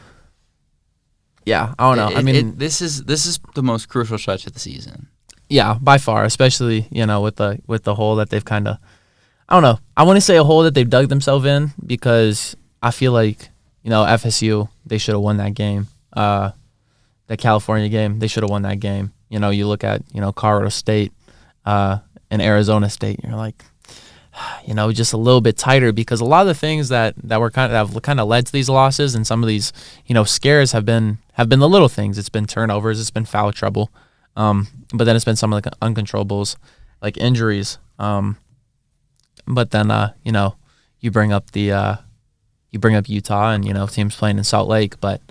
Speaker 1: I don't know.
Speaker 2: This is the most crucial stretch of the season.
Speaker 1: Yeah, by far, especially with the hole that they've kind of I don't know. I want to say a hole that they've dug themselves in because I feel like, FSU, they should have won that game. That California game, they should have won that game. You look at, Colorado State and Arizona State, and you're like, just a little bit tighter because a lot of the things that have kind of led to these losses and some of these, scares have been the little things. It's been turnovers, it's been foul trouble, but then it's been some of the uncontrollables like injuries. But then you bring up Utah and teams playing in Salt Lake, but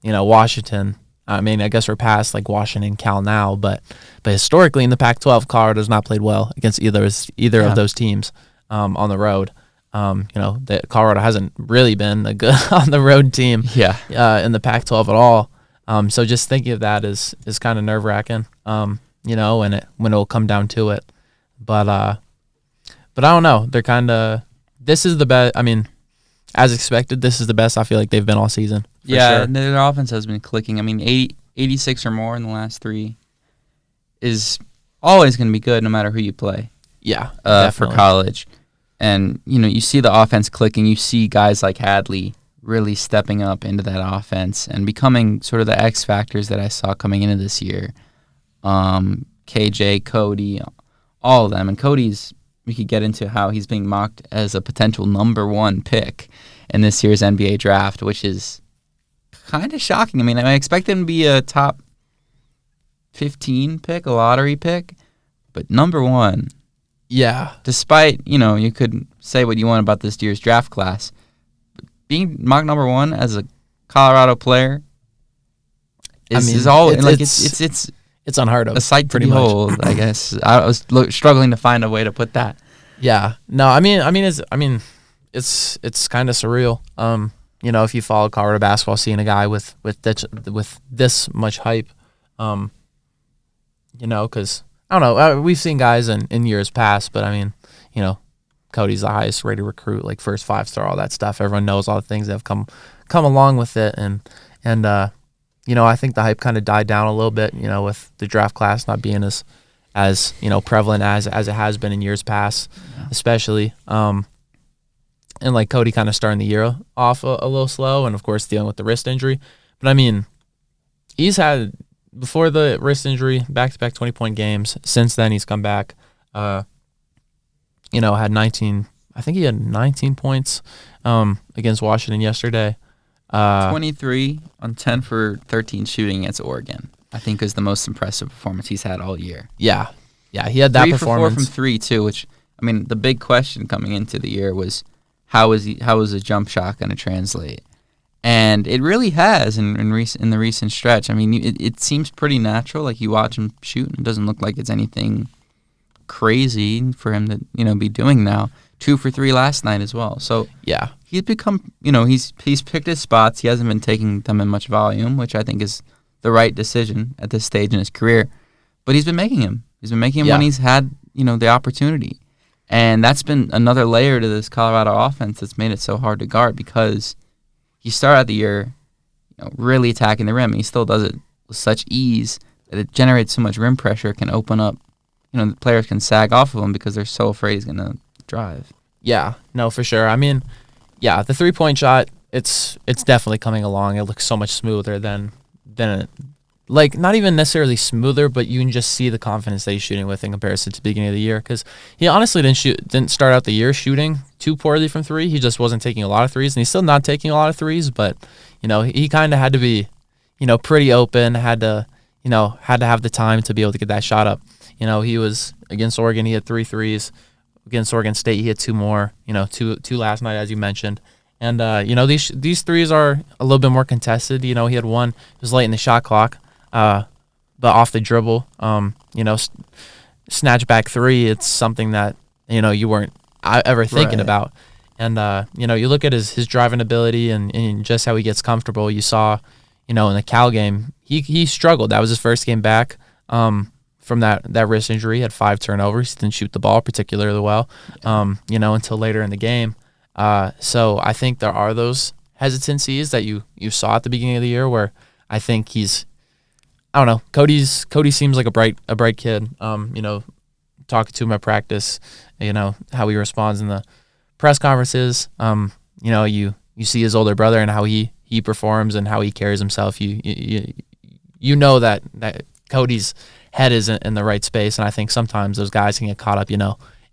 Speaker 1: Washington. I mean, I guess we're past like Washington, Cal now, but historically in the Pac-12, Colorado's not played well against either of those teams on the road. That Colorado hasn't really been a good on the road team in the Pac-12 at all. So just thinking of that is kind of nerve-wracking, when it'll come down to it. But I don't know. They're kind of – this is the best – I mean, as expected, this is the best I feel like they've been all season.
Speaker 2: Yeah,
Speaker 1: sure.
Speaker 2: Their offense has been clicking. I mean, 86 or more in the last 3 is always going to be good no matter who you play.
Speaker 1: Yeah,
Speaker 2: for college. And, you see the offense clicking. You see guys like Hadley really stepping up into that offense and becoming sort of the X factors that I saw coming into this year. KJ, Cody, all of them. And Cody's, we could get into how he's being mocked as a potential number 1 pick in this year's NBA draft, which is kind of shocking. I mean, I expect him to be a top 15 pick, a lottery pick, but number 1.
Speaker 1: Yeah.
Speaker 2: Despite, you could say what you want about this year's draft class, but being mocked number 1 as a Colorado player is all it's
Speaker 1: unheard of.
Speaker 2: A sight to behold, I guess. I was struggling to find a way to put that.
Speaker 1: Yeah. No, it's kind of surreal. If you follow Colorado basketball, seeing a guy with this much hype, because I don't know, we've seen guys in years past, but Cody's the highest rated recruit, like first 5-star, all that stuff. Everyone knows all the things that have come along with it, and I think the hype kind of died down a little bit, with the draft class not being as prevalent as it has been in years past, especially. And like Cody kind of starting the year off a little slow, and of course dealing with the wrist injury. But he's had, before the wrist injury, back-to-back 20-point games. Since then, he's come back. Had 19. I think he had 19 points against Washington yesterday.
Speaker 2: 23 on 10 for 13 shooting against Oregon, I think is the most impressive performance he's had all year.
Speaker 1: Yeah, he had that
Speaker 2: 3
Speaker 1: performance.
Speaker 2: 4 from 3 too, which the big question coming into the year was how is his jump shot going to translate? And it really has in the recent stretch. It seems pretty natural. Like you watch him shoot, and it doesn't look like it's anything crazy for him to be doing now. 2 for 3 last night as well. So
Speaker 1: yeah,
Speaker 2: he's become he's picked his spots. He hasn't been taking them in much volume, which I think is the right decision at this stage in his career. But he's been making him. He's been making him when he's had the opportunity. And that's been another layer to this Colorado offense that's made it so hard to guard, because you start out the year really attacking the rim, and he still does it with such ease that it generates so much rim pressure, it can open up, the players can sag off of him because they're so afraid he's going to drive.
Speaker 1: Yeah, no, for sure. The 3-point shot, it's definitely coming along. It looks so much smoother than it, like, not even necessarily smoother, but you can just see the confidence that he's shooting with in comparison to the beginning of the year, because he honestly didn't start out the year shooting too poorly from 3. He just wasn't taking a lot of threes, and he's still not taking a lot of threes, but he kind of had to be pretty open, had to have the time to be able to get that shot up. He was against Oregon, he had 3 threes. Against Oregon State, he had 2 more, two last night, as you mentioned. And these threes are a little bit more contested. He had one, it was late in the shot clock, but off the dribble, snatch back 3, it's something that, you weren't ever thinking about. And, you look at his driving ability and just how he gets comfortable. You saw, in the Cal game, he struggled. That was his first game back from that wrist injury. He had 5 turnovers. He didn't shoot the ball particularly well, until later in the game. So I think there are those hesitancies that you saw at the beginning of the year where I think he's, I don't know, Cody seems like a bright kid, talking to him at practice, how he responds in the press conferences. You see his older brother and how he performs and how he carries himself. You know that Cody's head isn't in the right space, and I think sometimes those guys can get caught up.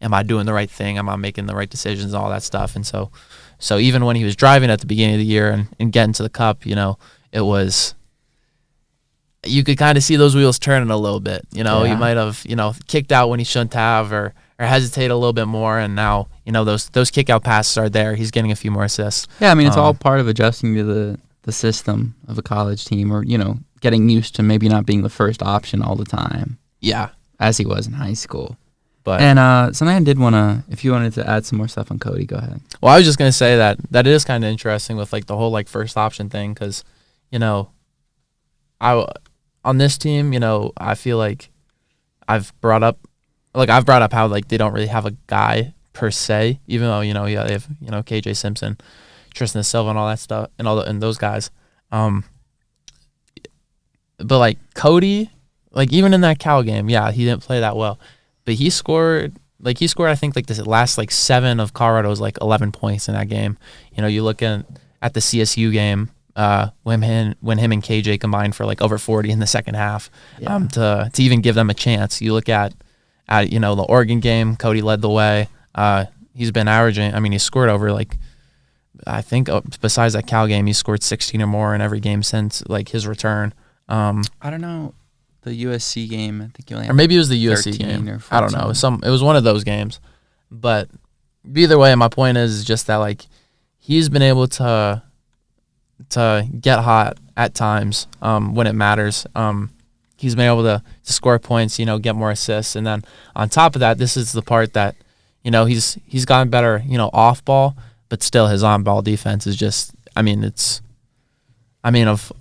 Speaker 1: Am I doing the right thing? Am I making the right decisions? All that stuff. And so even when he was driving at the beginning of the year and getting to the Cup, it was. You could kind of see those wheels turning a little bit. He might have, kicked out when he shouldn't have or hesitate a little bit more. And now, those kick out passes are there. He's getting a few more assists.
Speaker 2: Yeah, I mean, it's all part of adjusting to the system of a college team or, getting used to maybe not being the first option all the time.
Speaker 1: Yeah.
Speaker 2: As he was in high school.
Speaker 1: But
Speaker 2: something I did want to, if you wanted to add some more stuff on Cody, go ahead.
Speaker 1: Well, I was just going to say that it is kind of interesting with, the whole, first option thing because, on this team, I feel like I've brought up how they don't really have a guy per se, even though they have KJ Simpson, Tristan Silva, and all that stuff, and those guys. But Cody, even in that Cal game, yeah, he didn't play that well, but he scored. I think this last 7 of Colorado's 11 points in that game. You look at the CSU game. When him and KJ combined for over 40 in the second half, to even give them a chance. You look at the Oregon game, Cody led the way. He's been averaging. I mean, he scored over I think besides that Cal game, he scored 16 or more in every game since his return.
Speaker 2: I don't know the USC game. I think he only had
Speaker 1: or maybe it was the USC game.
Speaker 2: Or
Speaker 1: I don't know. It was one of those games, but either way, my point is just that he's been able to get hot at times when it matters. He's been able to score points, get more assists. And then on top of that, this is the part that, he's gotten better, off ball, but still his on ball defense is just, of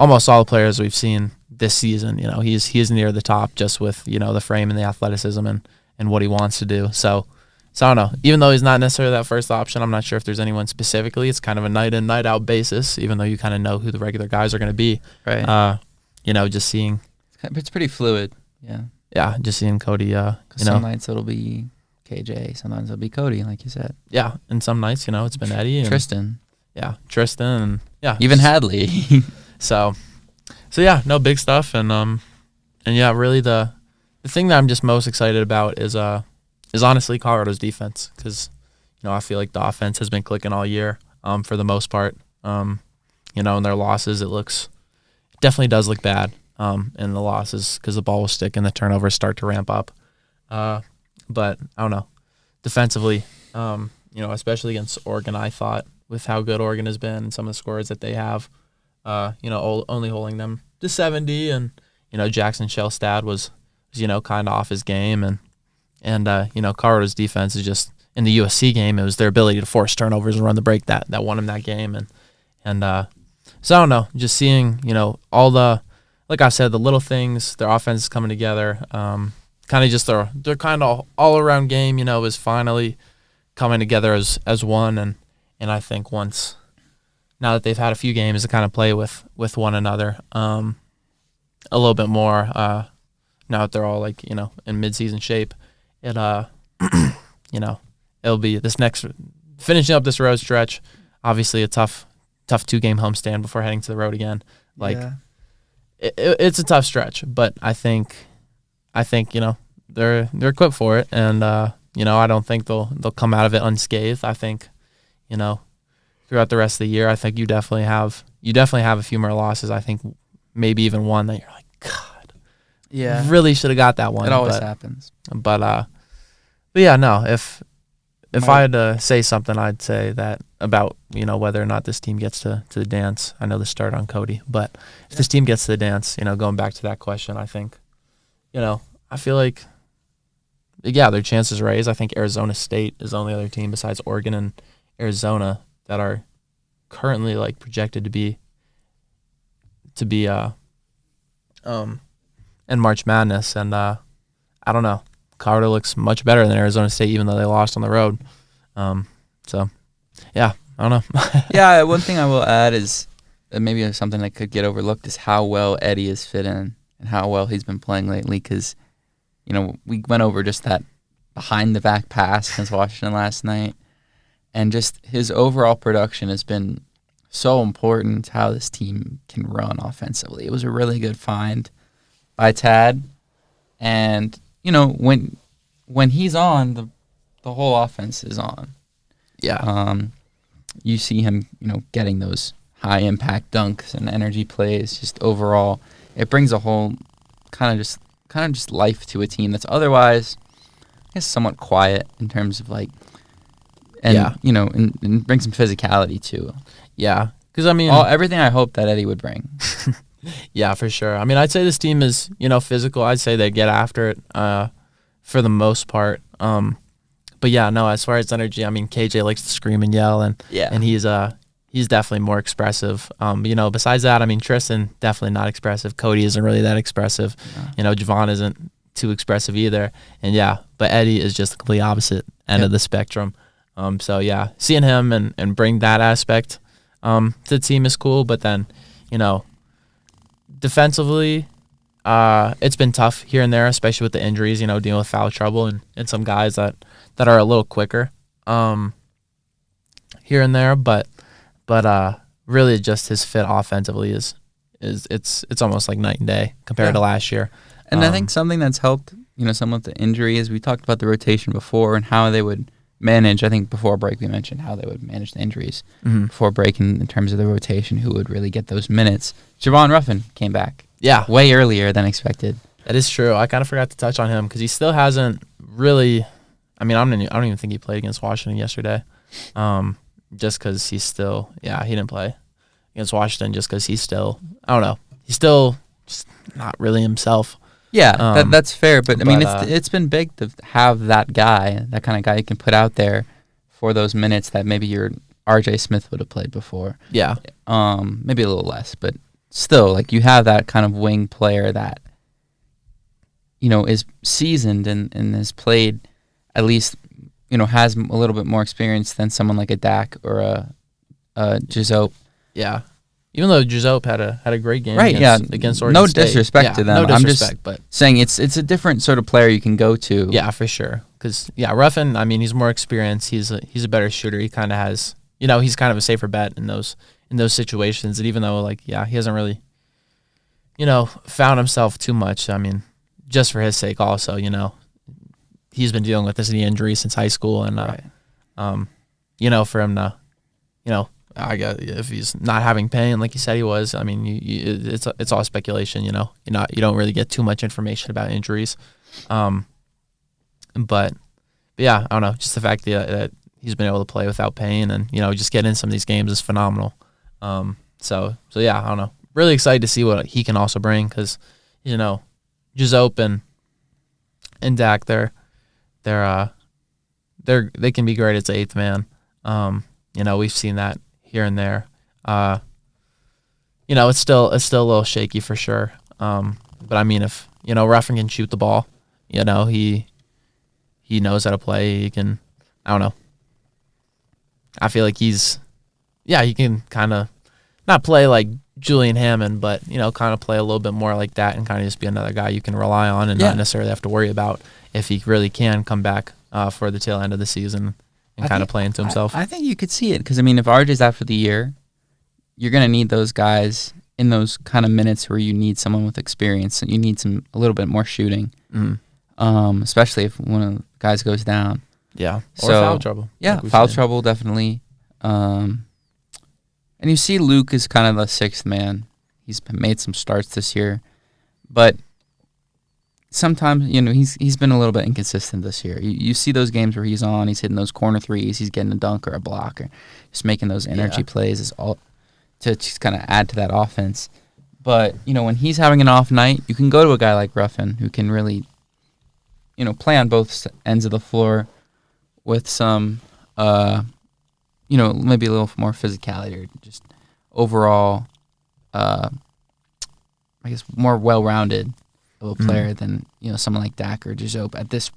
Speaker 1: almost all the players we've seen this season, he is near the top just with, the frame and the athleticism and what he wants to do. So I don't know. Even though he's not necessarily that first option, I'm not sure if there's anyone specifically. It's kind of a night in, night out basis, even though you kind of know who the regular guys are going to be.
Speaker 2: Right.
Speaker 1: Just seeing.
Speaker 2: It's pretty fluid. Yeah.
Speaker 1: Yeah, just seeing Cody.
Speaker 2: Some nights it'll be KJ, sometimes it'll be Cody, like you said.
Speaker 1: Yeah, and some nights, it's been Eddie and
Speaker 2: Tristan.
Speaker 1: Yeah, Tristan, and yeah,
Speaker 2: even Hadley.
Speaker 1: so yeah, no, big stuff, and yeah, really the thing that I'm just most excited about is honestly Colorado's defense because, I feel like the offense has been clicking all year for the most part. In their losses, it definitely does look bad in the losses because the ball will stick and the turnovers start to ramp up. But I don't know. Defensively, especially against Oregon, I thought with how good Oregon has been and some of the scores that they have, only holding them to 70 and, Jackson Shellstad was kind of off his game and Colorado's defense is just in the USC game. It was their ability to force turnovers and run the break that won him that game. And so I don't know, just seeing, all the, like I said, the little things, their offense is coming together. Kind of just their kind of all around game, is finally coming together as one. And I think now that they've had a few games to kind of play with one another, a little bit more, now that they're all in midseason shape, it'll be this next finishing up this road stretch. Obviously, a tough 2-game homestand before heading to the road again. It's a tough stretch, but I think they're equipped for it, and I don't think they'll come out of it unscathed. I think throughout the rest of the year, I think you definitely have a few more losses. I think maybe even one that you're like, God,
Speaker 2: yeah,
Speaker 1: really should have got that one.
Speaker 2: It always happens.
Speaker 1: But yeah, no. If I had to say something, I'd say that about whether or not this team gets to the dance. I know the start on Cody, but if this team gets to the dance, going back to that question, I think, I feel like, yeah, their chances are raised. I think Arizona State is the only other team besides Oregon and Arizona that are currently projected to be in March Madness, and I don't know. Colorado looks much better than Arizona State, even though they lost on the road. So, yeah, I don't know.
Speaker 2: Yeah, one thing I will add is maybe something that could get overlooked is how well Eddie has fit in and how well he's been playing lately. Because, we went over just that behind the back pass against Washington last night. And just his overall production has been so important to how this team can run offensively. It was a really good find by Tad. And, when he's on, the whole offense is on.
Speaker 1: Yeah.
Speaker 2: You see him, getting those high impact dunks and energy plays. Just overall, it brings a whole kind of just life to a team that's otherwise, I guess, somewhat quiet in terms of and bring some physicality too.
Speaker 1: Yeah, because
Speaker 2: everything I hope that Eddie would bring.
Speaker 1: Yeah, for sure. I'd say this team is physical. I'd say they get after it for the most part. But yeah, no, as far as energy, KJ likes to scream and yell, and he's definitely more expressive. Besides that, Tristan definitely not expressive. Cody isn't really that expressive. Javon isn't too expressive either. And yeah, but Eddie is just the complete opposite end of the spectrum. So yeah, seeing him and bring that aspect to the team is cool. But then, defensively, it's been tough here and there, especially with the injuries, dealing with foul trouble and some guys that are a little quicker here and there. But really just his fit offensively is it's almost like night and day compared to last year.
Speaker 2: And I think something that's helped, some of the injury is we talked about the rotation before and how they would manage. I think before break we mentioned how they would manage the injuries before break in terms of the rotation, who would really get those minutes. Javon Ruffin came back.
Speaker 1: Yeah.
Speaker 2: Way earlier than expected.
Speaker 1: That is true. I kind of forgot to touch on him because he still hasn't really – I don't even think he played against Washington yesterday just because he's still – he didn't play against Washington just because he's still – I don't know. He's still just not really himself.
Speaker 2: Yeah, that's fair. But it's been big to have that guy, that kind of guy you can put out there for those minutes that maybe your RJ Smith would have played before.
Speaker 1: Yeah.
Speaker 2: Maybe a little less, but still, you have that kind of wing player that, is seasoned and has played at least, has a little bit more experience than someone like a Dak or a Gizope.
Speaker 1: Yeah. Even though Giuseppe had a great game against Oregon
Speaker 2: no
Speaker 1: State.
Speaker 2: Disrespect to them.
Speaker 1: No disrespect,
Speaker 2: I'm just
Speaker 1: but
Speaker 2: saying it's a different sort of player you can go to.
Speaker 1: Yeah, for sure. Because Ruffin, he's more experienced. He's a better shooter. He kind of has, he's kind of a safer bet in those situations. And even though he hasn't really, found himself too much. Just for his sake, also, he's been dealing with this knee injury since high school, and for him to, I guess if he's not having pain like he said he was, it's all speculation. You don't really get too much information about injuries, but yeah, I don't know. Just the fact that he's been able to play without pain and just get in some of these games is phenomenal. So yeah, I don't know. Really excited to see what he can also bring because Giuseppe and Dak, they can be great as the eighth man. We've seen that here and there. It's still a little shaky for sure. But if Ruffin can shoot the ball, he knows how to play. He can, I don't know. I feel like he can kind of not play like Julian Hammond, but kind of play a little bit more like that and kind of just be another guy you can rely on and not necessarily have to worry about if he really can come back for the tail end of the season and kind of play into himself.
Speaker 2: I think you could see it because, if RJ's out for the year, you're going to need those guys in those kind of minutes where you need someone with experience and you need a little bit more shooting, especially if one of the guys goes down.
Speaker 1: Yeah, or foul trouble.
Speaker 2: Yeah, foul trouble, definitely. And you see Luke is kind of the sixth man. He's made some starts this year, but sometimes, he's been a little bit inconsistent this year. You see those games where he's hitting those corner threes, he's getting a dunk or a block, or just making those energy plays is all to just kind of add to that offense. But, when he's having an off night, you can go to a guy like Ruffin who can really, play on both ends of the floor with some, maybe a little more physicality or just overall, I guess, more well-rounded of a player than someone like Dak or Giuseppe at this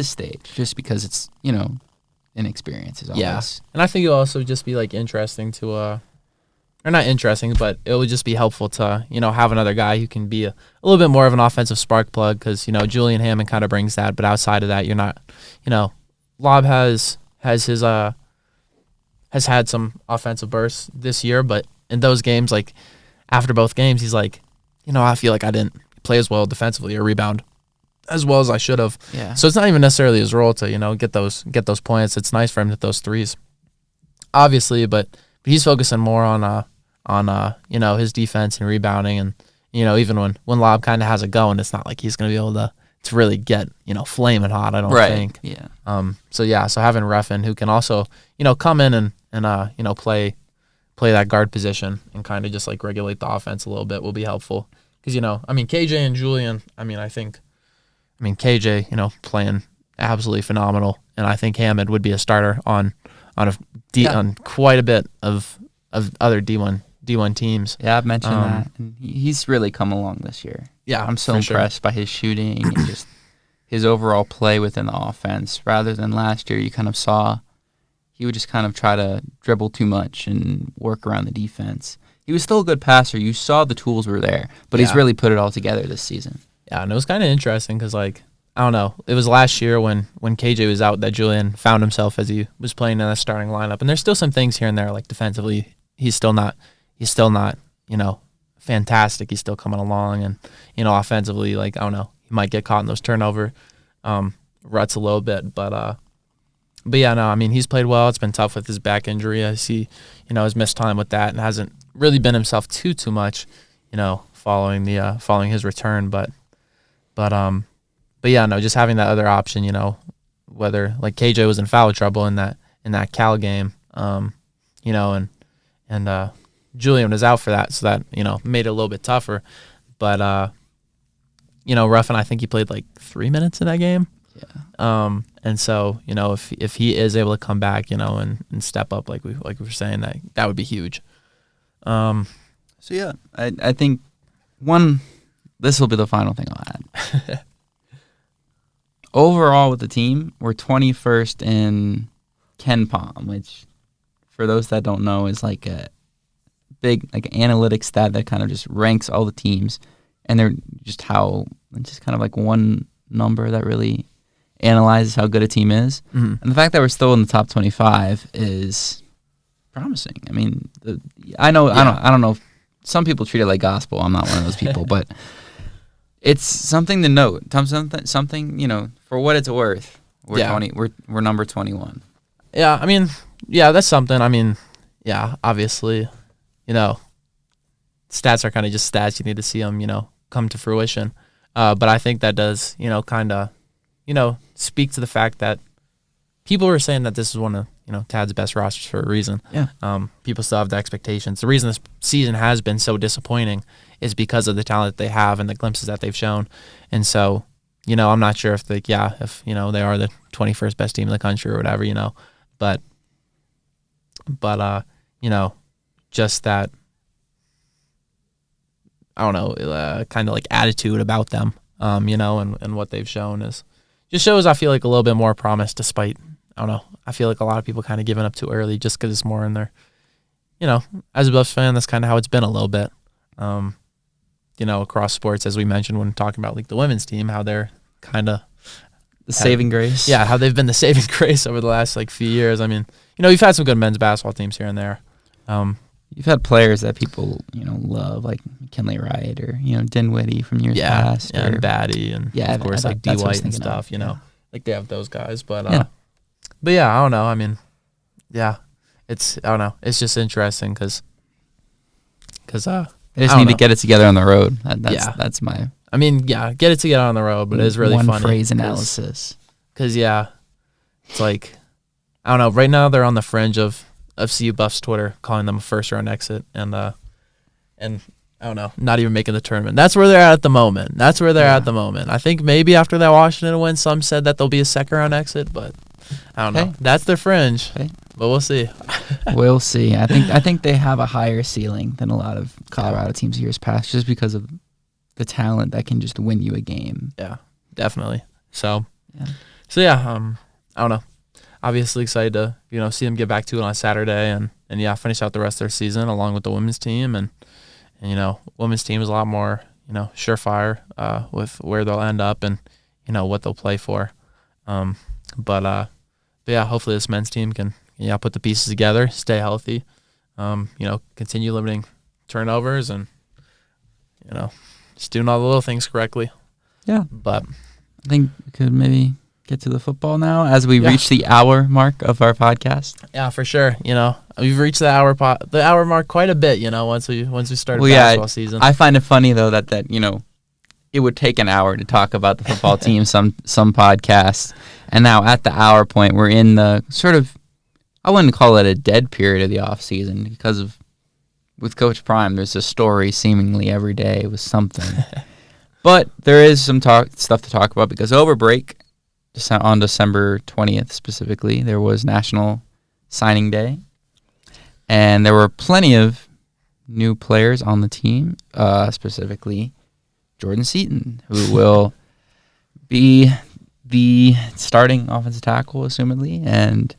Speaker 2: stage, just because it's inexperience is always.
Speaker 1: Yeah, and I think it'll also just be interesting to or not interesting, but it would just be helpful to, have another guy who can be a little bit more of an offensive spark plug because, Julian Hammond kind of brings that. But outside of that, you're not, Lob has had some offensive bursts this year, but in those games, like after both games, he's like, I feel like I didn't play as well defensively or rebound as well as I should have.
Speaker 2: Yeah.
Speaker 1: So it's not even necessarily his role to, get those points. It's nice for him to hit those threes, obviously, but he's focusing more on his defense and rebounding, and even when Lob kind of has it going, it's not like he's going to be able to really get flaming hot. I don't think.
Speaker 2: Yeah.
Speaker 1: So having Ruffin who can also come in and play that guard position and kind of just like regulate the offense a little bit will be helpful because KJ and Julian. KJ playing absolutely phenomenal, and I think Hammond would be a starter on quite a bit of other D1 teams.
Speaker 2: Yeah, I've mentioned that. And he's really come along this year.
Speaker 1: Yeah,
Speaker 2: I'm so impressed by his shooting and just his overall play within the offense. Rather than last year, you kind of saw he would just kind of try to dribble too much and work around the defense. He was still a good passer. You saw the tools were there, but he's really put it all together this season. Yeah,
Speaker 1: and it was kind of interesting because, like, I don't know, it was last year when KJ was out that Julian found himself as he was playing in that starting lineup. And there's still some things here and there, like defensively, he's still not, fantastic. He's still coming along. And, offensively, like, I don't know, he might get caught in those turnover ruts a little bit. But yeah, no, he's played well. It's been tough with his back injury. I see, his missed time with that and hasn't really been himself too much, following his return. But yeah, no, just having that other option, whether like KJ was in foul trouble in that Cal game, and Julian was out for that, so that made it a little bit tougher. But Ruffin, I think he played like 3 minutes in that game.
Speaker 2: Yeah.
Speaker 1: And so if he is able to come back, and step up like we were saying, that would be huge.
Speaker 2: So yeah, I think this will be the final thing I'll add. Overall with the team, we're 21st in KenPom, which for those that don't know is like a big like analytics stat that kind of just ranks all the teams, and they're just kind of like one number that really analyzes how good a team is.
Speaker 1: Mm-hmm.
Speaker 2: And the fact that we're still in the top 25 is promising. I don't know if some people treat it like gospel. I'm not one of those people, but it's something to note. Something, for what it's worth. We're number 21.
Speaker 1: Yeah, that's something. Obviously, stats are kind of just stats. You need to see them, come to fruition. But I think that does, kind of, speak to the fact that people were saying that this is one of, Tad's best rosters for a reason.
Speaker 2: Yeah.
Speaker 1: People still have the expectations. The reason this season has been so disappointing is because of the talent that they have and the glimpses that they've shown. And so, I'm not sure if they are the 21st best team in the country or whatever, but just that, I don't know, kind of like attitude about them, and what they've shown just shows, I feel like, a little bit more promise despite, I don't know, I feel like a lot of people kind of giving up too early just because it's more in their, as a Buffs fan, that's kind of how it's been a little bit, across sports, as we mentioned when talking about like the women's team, how they're kind of
Speaker 2: the saving grace.
Speaker 1: Yeah, how they've been the saving grace over the last like few years. You've had some good men's basketball teams here and there.
Speaker 2: You've had players that people, love, like McKinley Wright or, Dinwiddie from years past.
Speaker 1: Yeah, and Batty and, of course, like D. White and stuff, Like, they have those guys. But, I don't know. It's just interesting because
Speaker 2: they just need to get it together on the road. That's my...
Speaker 1: get it together on the road, but it is really funny.
Speaker 2: One phrase analysis.
Speaker 1: Because, it's like, I don't know. Right now, they're on the fringe of CU Buffs Twitter calling them a first-round exit, and I don't know, not even making the tournament. That's where they're at the moment. I think maybe after that Washington win, some said that they'll be a second-round exit, but I don't know. That's their fringe, but we'll see.
Speaker 2: We'll see. I think they have a higher ceiling than a lot of Colorado teams years past, just because of the talent that can just win you a game.
Speaker 1: Yeah, definitely. So, I don't know. obviously excited to see them get back to it on Saturday and finish out the rest of their season along with the women's team and women's team is a lot more surefire with where they'll end up and what they'll play for. But yeah, hopefully this men's team can put the pieces together, stay healthy, continue limiting turnovers and just doing all the little things correctly.
Speaker 2: Yeah,
Speaker 1: but
Speaker 2: I think we could maybe get to the football now as we reach the hour mark of our podcast.
Speaker 1: Yeah, for sure. We've reached the hour mark quite a bit. Once we started basketball season.
Speaker 2: I find it funny though that it would take an hour to talk about the football team. Some podcasts, and now at the hour point, we're in the sort of, I wouldn't call it a dead period of the off season because with Coach Prime, there's a story seemingly every day with something. But there is some stuff to talk about because over break, on December 20th specifically, there was National Signing Day. And there were plenty of new players on the team, specifically Jordan Seaton, who will be the starting offensive tackle, assumedly. And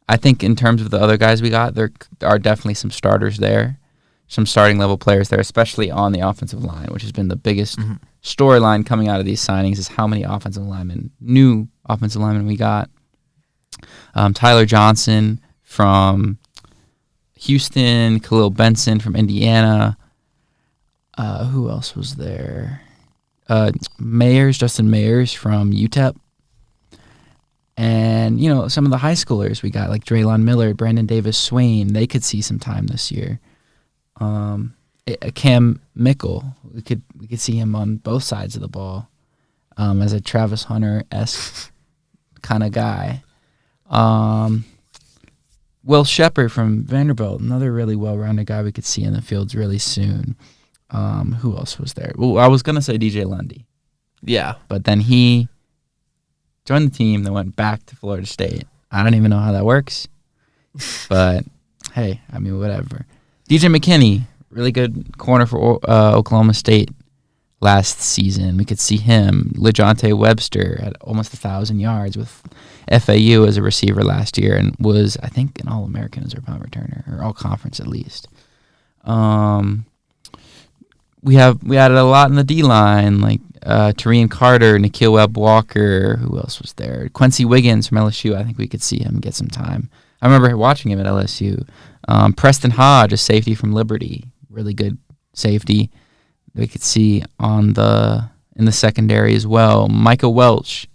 Speaker 2: I think in terms of the other guys we got, there are definitely some starters there, some starting level players there, especially on the offensive line, which has been the biggest storyline coming out of these signings is how many new offensive linemen we got. Tyler Johnson from Houston, Khalil Benson from Indiana. Who else was there? Justin Mayers from UTEP. And, some of the high schoolers we got, like Draylon Miller, Brandon Davis Swain, they could see some time this year. Cam Mickle, we could see him on both sides of the ball as a Travis Hunter-esque kind of guy. Will Shepard from Vanderbilt, another really well-rounded guy we could see in the fields really soon. Who else was there? Well, I was going to say DJ Lundy.
Speaker 1: Yeah.
Speaker 2: But then he joined the team, then went back to Florida State. I don't even know how that works. But, hey, whatever. DJ McKinney, really good corner for Oklahoma State last season. We could see him. LeJonte Webster had almost 1,000 yards with FAU as a receiver last year and was, I think, an All-American as a punt returner, or All-Conference at least. We added a lot in the D-line, like Tareen Carter, Nikhil Webb-Walker. Who else was there? Quincy Wiggins from LSU. I think we could see him get some time. I remember watching him at LSU. Preston Hodge, a safety from Liberty, really good safety. We could see in the secondary as well. Micah Welch,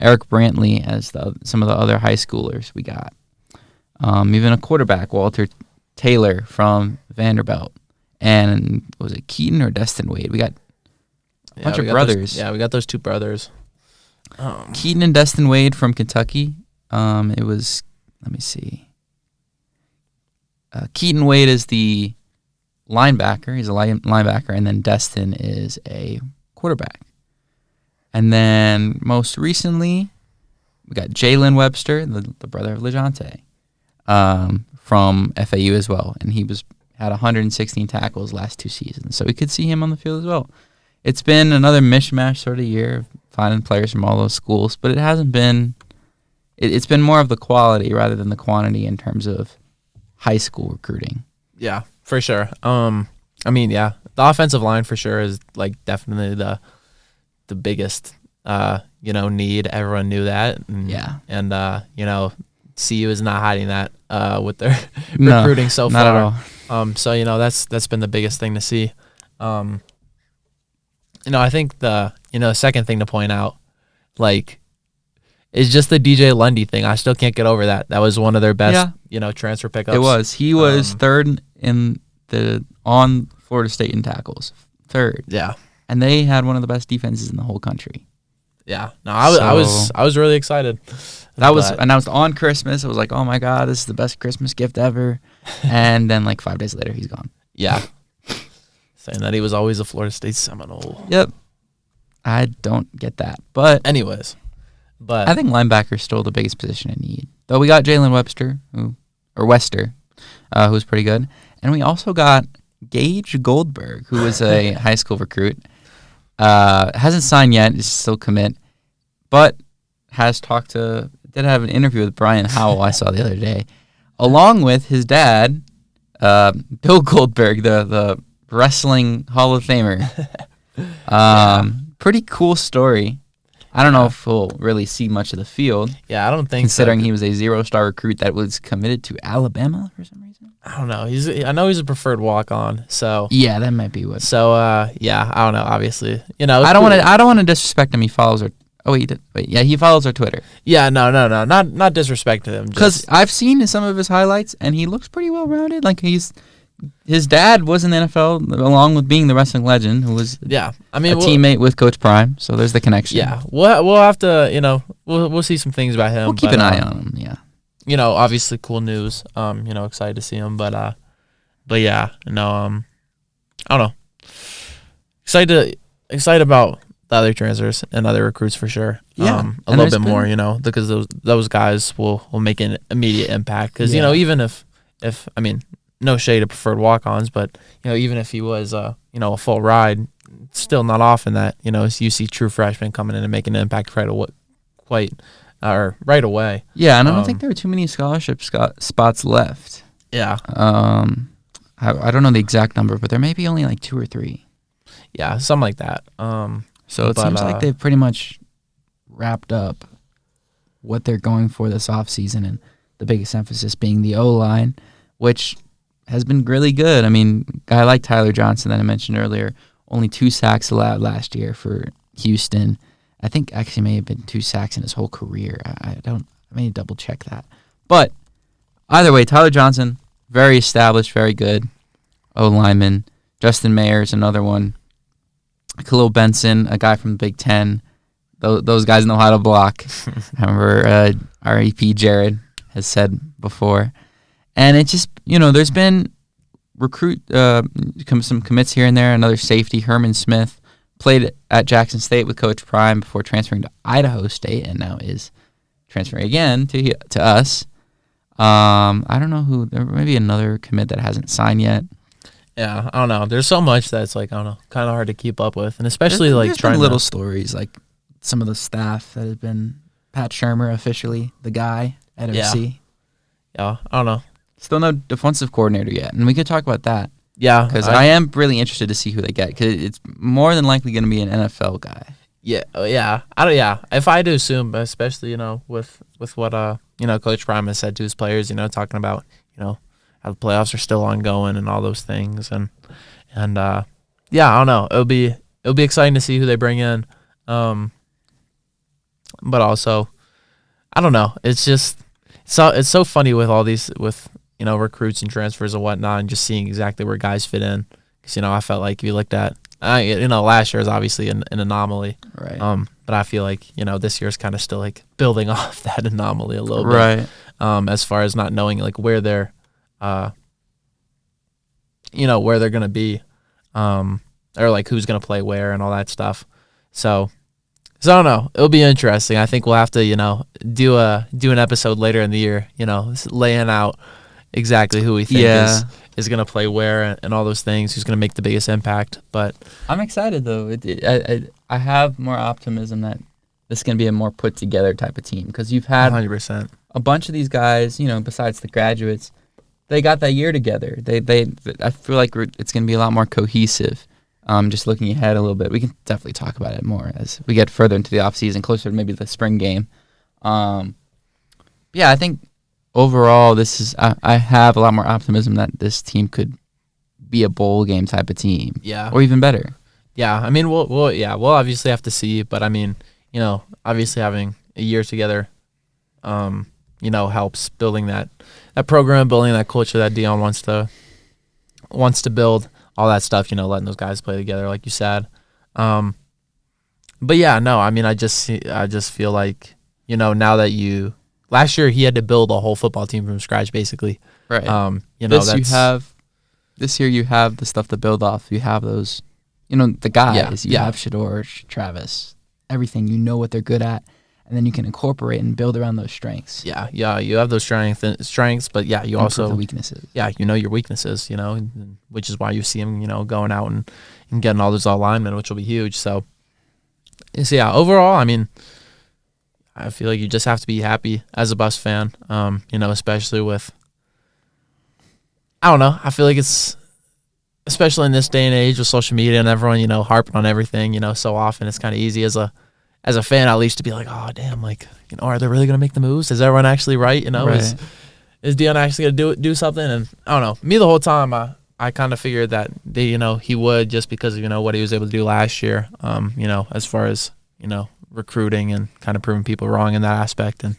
Speaker 2: Eric Brantley as some of the other high schoolers we got. Even a quarterback, Walter Taylor from Vanderbilt. And was it Keaton or Destin Wade? We got a bunch of brothers.
Speaker 1: We got those two brothers.
Speaker 2: Keaton and Destin Wade from Kentucky. It was, let me see. Keaton Wade is the linebacker. He's a linebacker. And then Destin is a quarterback. And then most recently, we got Jalen Webster, the brother of LeJonte, from FAU as well. And he had 116 tackles last 2 seasons. So we could see him on the field as well. It's been another mishmash sort of year, finding players from all those schools, but it hasn't been – it's been more of the quality rather than the quantity in terms of high school recruiting.
Speaker 1: Yeah, for sure. The offensive line for sure is like definitely the biggest need. Everyone knew that. And CU is not hiding that with their recruiting so far.
Speaker 2: Not at all.
Speaker 1: That's been the biggest thing to see. I think the second thing to point out, is just the DJ Lundy thing. I still can't get over that. That was one of their best, transfer pickups.
Speaker 2: It was. He was third on Florida State in tackles. Third.
Speaker 1: Yeah.
Speaker 2: And they had one of the best defenses in the whole country.
Speaker 1: Yeah. No, I was really excited.
Speaker 2: That was announced on Christmas. I was like, oh my God, this is the best Christmas gift ever. And then 5 days later, he's gone.
Speaker 1: Yeah. Saying that he was always a Florida State Seminole.
Speaker 2: Yep. I don't get that. But
Speaker 1: anyways.
Speaker 2: I think linebacker is still the biggest position in need. Though we got Jalen Webster, who's pretty good. And we also got Gage Goldberg, who was a high school recruit. Hasn't signed yet, is still commit, but has talked to did have an interview with Brian Howell I saw the other day, along with his dad, Bill Goldberg, the wrestling Hall of Famer. Pretty cool story. I don't know if he'll really see much of the field.
Speaker 1: Yeah, I don't think
Speaker 2: considering
Speaker 1: so.
Speaker 2: He was a 0-star recruit that was committed to Alabama for some reason.
Speaker 1: I don't know. I know he's a preferred walk-on. So
Speaker 2: yeah, that might be what.
Speaker 1: So yeah, I don't know. Obviously,
Speaker 2: I don't want to disrespect him. He follows our. Oh, he did. Wait, yeah, he follows our Twitter.
Speaker 1: Yeah, no, not disrespect to him.
Speaker 2: Because I've seen some of his highlights, and he looks pretty well-rounded. Like his dad was in the NFL, along with being the wrestling legend, who was a teammate with Coach Prime. So there's the connection.
Speaker 1: Yeah, we'll have to, we'll see some things about him.
Speaker 2: We'll keep an eye on him. Yeah.
Speaker 1: Obviously cool news. Excited to see him, but yeah, I don't know. Excited about the other transfers and other recruits for sure.
Speaker 2: Yeah,
Speaker 1: a little bit more, because those guys will make an immediate impact. Because even if no shade to preferred walk-ons, but even if he was a full ride, it's still not often that you see true freshmen coming in and making an impact right away.
Speaker 2: Yeah, and I don't think there are too many scholarship spots left.
Speaker 1: Yeah.
Speaker 2: I don't know the exact number, but there may be only like 2 or 3.
Speaker 1: Yeah, something like that.
Speaker 2: So it seems like they've pretty much wrapped up what they're going for this offseason, and the biggest emphasis being the O-line, which has been really good. I mean, a guy like Tyler Johnson that I mentioned earlier, only 2 sacks allowed last year for Houston. I think actually may have been 2 sacks in his whole career. I may double check that. But either way, Tyler Johnson, very established, very good O-lineman. Justin Mayer's another one. Khalil Benson, a guy from the Big Ten. Those guys know how to block. I remember our EP Jared has said before. And it just, there's been some commits here and there. Another safety, Herman Smith, played at Jackson State with Coach Prime before transferring to Idaho State, and now is transferring again to us. I don't know who. There may be another commit that hasn't signed yet.
Speaker 1: Yeah, I don't know. There's so much that's kind of hard to keep up with, and especially
Speaker 2: there's trying little stories like some of the staff that have been Pat Shermer officially the guy at OC.
Speaker 1: Yeah, I don't know.
Speaker 2: Still no defensive coordinator yet, and we could talk about that.
Speaker 1: Yeah,
Speaker 2: because I am really interested to see who they get, because it's more than likely going to be an NFL guy.
Speaker 1: Yeah. If I had to assume, especially with what Coach Prime has said to his players, talking about how the playoffs are still ongoing and all those things, and I don't know. It'll be exciting to see who they bring in, but also I don't know. It's just it's so funny with all these recruits and transfers and whatnot, and just seeing exactly where guys fit in. Because I felt like if you looked at last year is obviously an anomaly,
Speaker 2: right?
Speaker 1: But I feel like this year's kind of still like building off that anomaly a little
Speaker 2: bit,
Speaker 1: right? As far as not knowing like where they're where they're gonna be, or like who's gonna play where and all that stuff. So I don't know. It'll be interesting. I think we'll have to do an episode later in the year, laying out exactly who we think is gonna play where and all those things. Who's gonna make the biggest impact? But
Speaker 2: I'm excited though. I have more optimism that this is gonna be a more put together type of team, because you've had
Speaker 1: 100%
Speaker 2: a bunch of these guys. Besides the graduates, they got that year together. I feel like it's going to be a lot more cohesive. Just looking ahead a little bit, we can definitely talk about it more as we get further into the offseason, closer to maybe the spring game. I think overall I have a lot more optimism that this team could be a bowl game type of team.
Speaker 1: Yeah.
Speaker 2: Or even better.
Speaker 1: Yeah. I mean, we'll obviously have to see, but I mean, obviously having a year together, helps building that program, building that culture that Dion wants to build, all that stuff, letting those guys play together, like you said. But yeah, no, I mean, I just feel like, now that last year he had to build a whole football team from scratch, basically.
Speaker 2: Right. This year you have the stuff to build off. You have those, the guys. You have Shador, Travis, everything. You know what they're good at. And then you can incorporate and build around those strengths. Yeah,
Speaker 1: you have those strengths, but yeah, you also
Speaker 2: the weaknesses.
Speaker 1: Yeah, your weaknesses, which is why you see him, going out and getting all those linemen, which will be huge. So yeah, overall, I mean, I feel like you just have to be happy as a Buffs fan, especially with, I don't know, I feel like it's, especially in this day and age with social media and everyone, harping on everything, so often it's kind of easy as a fan at least to be like, oh, damn, like, are they really going to make the moves? Is everyone actually right?
Speaker 2: Right.
Speaker 1: Is Dion actually going to do something? And I don't know. Me the whole time, I kind of figured that he would just because of, what he was able to do last year, as far as, recruiting and kind of proving people wrong in that aspect. And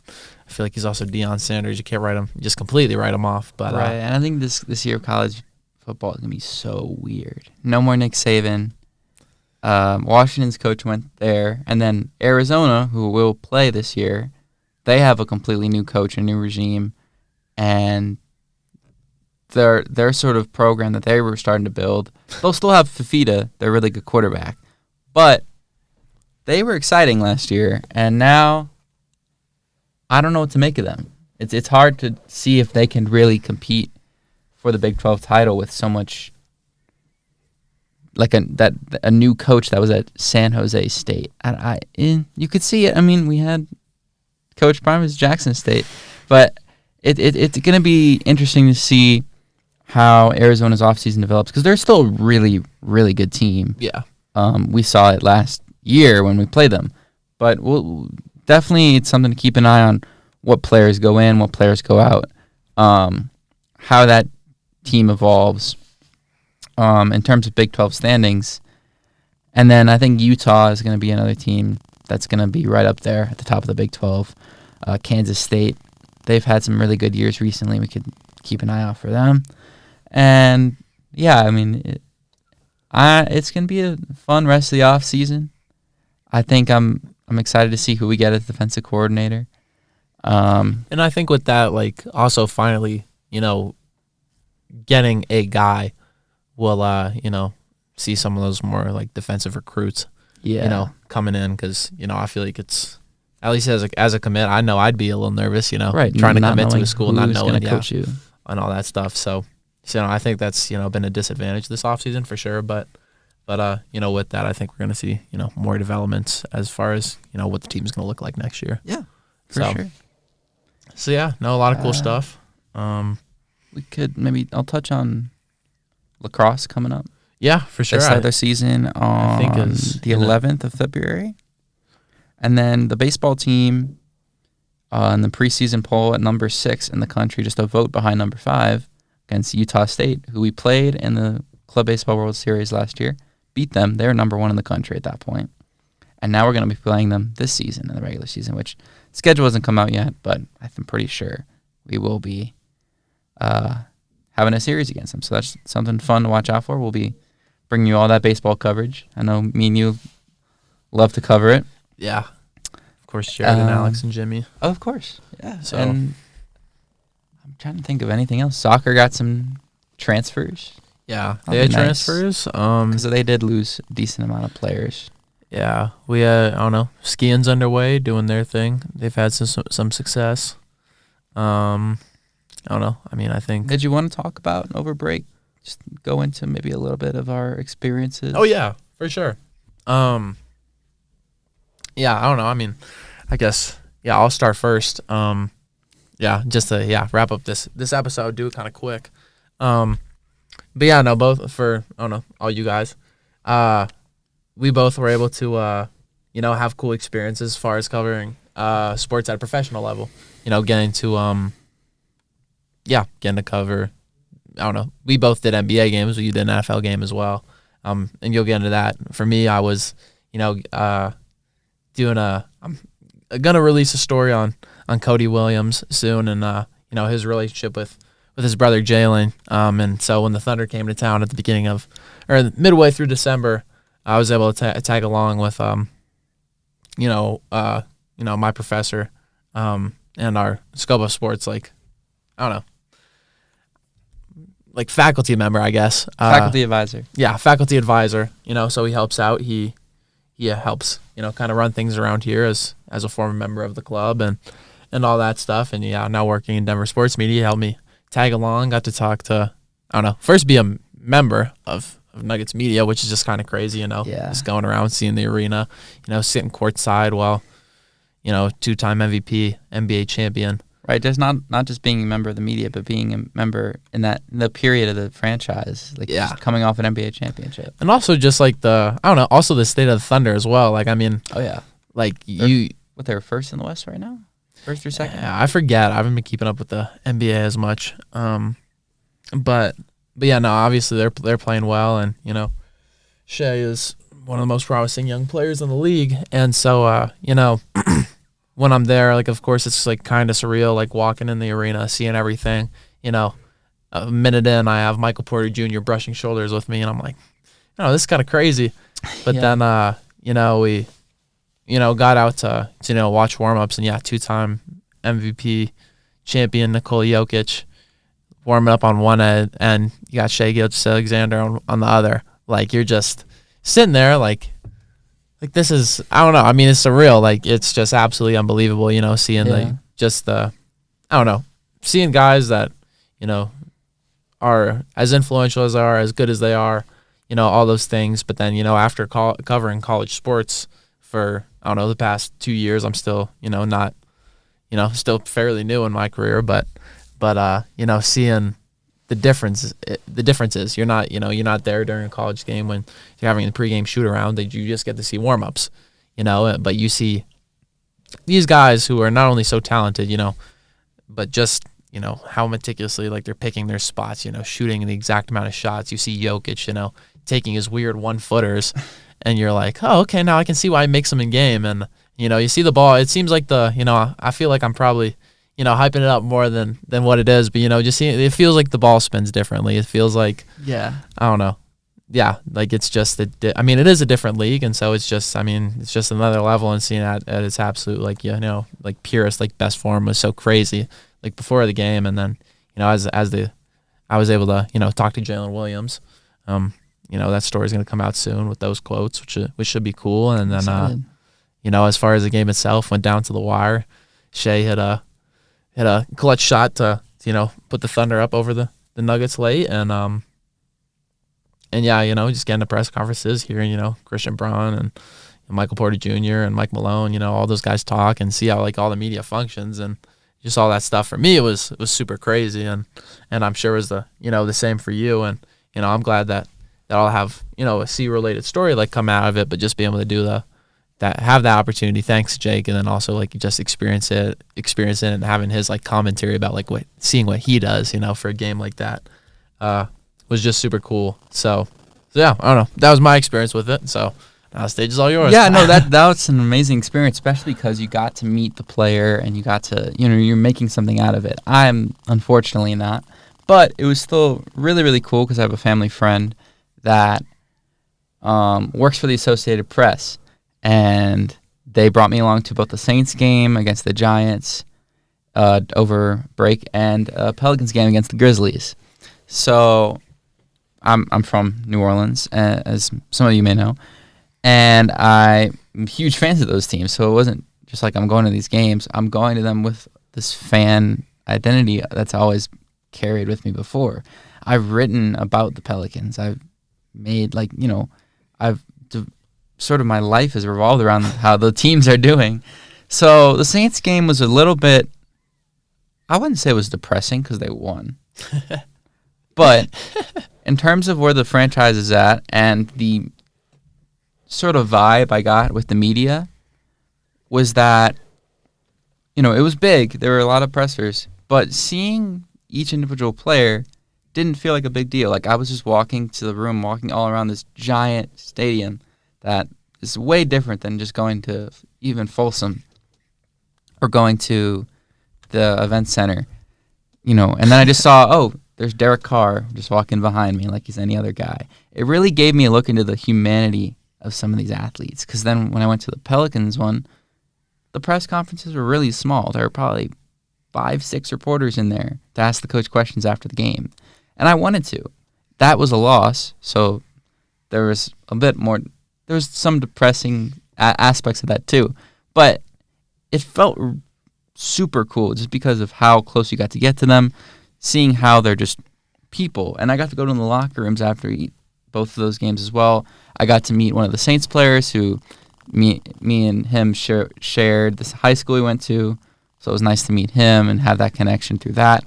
Speaker 1: I feel like he's also Deion Sanders. You can't just completely write him off. But
Speaker 2: right. And I think this year of college football is going to be so weird. No more Nick Saban. Washington's coach went there. And then Arizona, who will play this year, they have a completely new coach, a new regime. And their sort of program that they were starting to build, they'll still have Fafita, their really good quarterback. But they were exciting last year, and now I don't know what to make of them. It's hard to see if they can really compete for the Big 12 title with so much like a new coach that was at San Jose State. You could see it. I mean, we had Coach Prime was Jackson State, but it's going to be interesting to see how Arizona's offseason develops because they're still a really, really good team.
Speaker 1: Yeah.
Speaker 2: We saw it last year when we played them. But definitely it's something to keep an eye on what players go in, what players go out, how that team evolves in terms of Big 12 standings. And then I think Utah is going to be another team that's going to be right up there at the top of the Big 12. Kansas State, they've had some really good years recently. We could keep an eye out for them. And, yeah, I mean, it's going to be a fun rest of the off season. I think I'm excited to see who we get as defensive coordinator.
Speaker 1: And I think with that, like, also finally, getting a guy will, see some of those more, like, defensive recruits, coming in because, I feel like it's, at least as a commit, I know I'd be a little nervous,
Speaker 2: right,
Speaker 1: trying to commit to a school, not knowing
Speaker 2: coach you
Speaker 1: and all that stuff. So I think that's, been a disadvantage this offseason for sure, But with that, I think we're going to see, more developments as far as, what the team's going to look like next year.
Speaker 2: Yeah, for sure.
Speaker 1: So, yeah, a lot of cool stuff.
Speaker 2: We could I'll touch on lacrosse coming up.
Speaker 1: Yeah, for sure.
Speaker 2: They start their season on
Speaker 1: I think it's
Speaker 2: the 11th of February. And then the baseball team in the preseason poll at number 6 in the country, just a vote behind number 5 against Utah State, who we played in the Club Baseball World Series last year. Beat them. They were number 1 in the country at that point. And now we're going to be playing them this season in the regular season, which schedule hasn't come out yet, but I'm pretty sure we will be having a series against them. So that's something fun to watch out for. We'll be bringing you all that baseball coverage. I know me and you love to cover it.
Speaker 1: Yeah. Of course, Jared and Alex and Jimmy.
Speaker 2: Oh, of course. Yeah.
Speaker 1: So
Speaker 2: and I'm trying to think of anything else. Soccer got some transfers.
Speaker 1: Yeah, they had transfers.
Speaker 2: Because they did lose a decent amount of players.
Speaker 1: Yeah, we had, I don't know, skiing's underway, doing their thing. They've had some success. I don't know. I mean, I think.
Speaker 2: Did you want to talk about over break? Just go into maybe a little bit of our experiences.
Speaker 1: Oh yeah, for sure. Yeah, I don't know. I mean, I guess I'll start first. Just to wrap up this episode, do it kind of quick. But yeah, no, both for all you guys. We both were able to have cool experiences as far as covering sports at a professional level. Getting to cover. I don't know. We both did NBA games. You did an NFL game as well. And you'll get into that. For me, I was doing I'm gonna release a story on Cody Williams soon, and his relationship with his brother Jalen. And so when the Thunder came to town at the beginning of, or midway through December, I was able to tag along with my professor and our scope of sports, like, I don't know, like faculty member, I guess.
Speaker 2: Faculty advisor.
Speaker 1: Yeah, faculty advisor. So he helps out. He helps kind of run things around here as a former member of the club and all that stuff. And now working in Denver sports media, he helped me tag along. Got to talk to, I don't know, first be a member of Nuggets media, which is just kind of crazy. Just going around seeing the arena, sitting courtside while two-time MVP, NBA champion.
Speaker 2: Right, just not just being a member of the media, but being a member in the period of the franchise, just coming off an NBA championship,
Speaker 1: and also just also the state of the Thunder as well. Like, I mean,
Speaker 2: oh yeah,
Speaker 1: they're
Speaker 2: they're first in the West right now, first or second?
Speaker 1: Yeah, I forget. I haven't been keeping up with the NBA as much. But yeah, no, obviously they're playing well, and Shea is one of the most promising young players in the league, and so when I'm there, like, of course, it's like kind of surreal, like walking in the arena, seeing everything. A minute in, I have Michael Porter Jr. brushing shoulders with me, and I'm like, this is kind of crazy. But then, we, got out to watch warm-ups, and two-time MVP champion Nikola Jokic warming up on one end, and you got Shai Gilgeous-Alexander on the other. Like, you're just sitting there, like this is, I don't know. I mean, it's surreal. Like, it's just absolutely unbelievable, seeing seeing guys that, are as influential as they are, as good as they are, all those things. But then, after covering college sports for, the past 2 years, I'm still, not, still fairly new in my career, but seeing the differences. You're not there during a college game when you're having the pregame shoot around. That you just get to see warm-ups, but you see these guys who are not only so talented, but just how meticulously they're picking their spots, shooting the exact amount of shots. You see Jokic, taking his weird 1-footers, and you're like, oh, okay, now I can see why he makes them in game. And you see the ball. It seems like I feel like I'm probably hyping it up more than what it is, but just seeing it feels like the ball spins differently. It feels like, I don't know, like it's just it is a different league, and so it's just another level. And seeing it at its absolute purest best form was so crazy before the game, and then I was able to talk to Jalen Williams. That story's gonna come out soon with those quotes, which should be cool. And then as far as the game itself, went down to the wire. Shea hit a clutch shot to put the Thunder up over the Nuggets late, and just getting to press conferences, hearing Christian Braun and Michael Porter Jr. and Mike Malone, all those guys talk and see how all the media functions, and just all that stuff. For me, it was super crazy, and I'm sure it was the same for you. And I'm glad that I'll have a C related story come out of it, but just be able to do have that opportunity. Thanks, Jake, and then also just experience it, and having his commentary about seeing what he does, for a game like that, was just super cool. So yeah, I don't know. That was my experience with it. So now the stage is all yours.
Speaker 2: Yeah, no, that was an amazing experience, especially because you got to meet the player and you got to you're making something out of it. I'm unfortunately not, but it was still really, really cool because I have a family friend that works for the Associated Press. And they brought me along to both the Saints game against the Giants over break and Pelicans game against the Grizzlies. So I'm from New Orleans, as some of you may know, and I'm huge fans of those teams. So it wasn't just I'm going to these games. I'm going to them with this fan identity that's always carried with me before. I've written about the Pelicans. I've made sort of my life has revolved around how the teams are doing. So the Saints game was a little bit, I wouldn't say it was depressing because they won. But in terms of where the franchise is at and the sort of vibe I got with the media was that, it was big. There were a lot of pressers. But seeing each individual player didn't feel like a big deal. I was just walking to the room, walking all around this giant stadium that is way different than just going to even Folsom or going to the event center, and then I just saw, there's Derek Carr just walking behind me like he's any other guy. It really gave me a look into the humanity of some of these athletes, because then when I went to the Pelicans one, the press conferences were really small. There were probably 5-6 reporters in there to ask the coach questions after the game, and I wanted to. That was a loss, so there was a bit more. There was some depressing aspects of that too, but it felt super cool just because of how close you got to get to them, seeing how they're just people. And I got to go to the locker rooms after both of those games as well. I got to meet one of the Saints players who me and him shared this high school we went to, so it was nice to meet him and have that connection through that.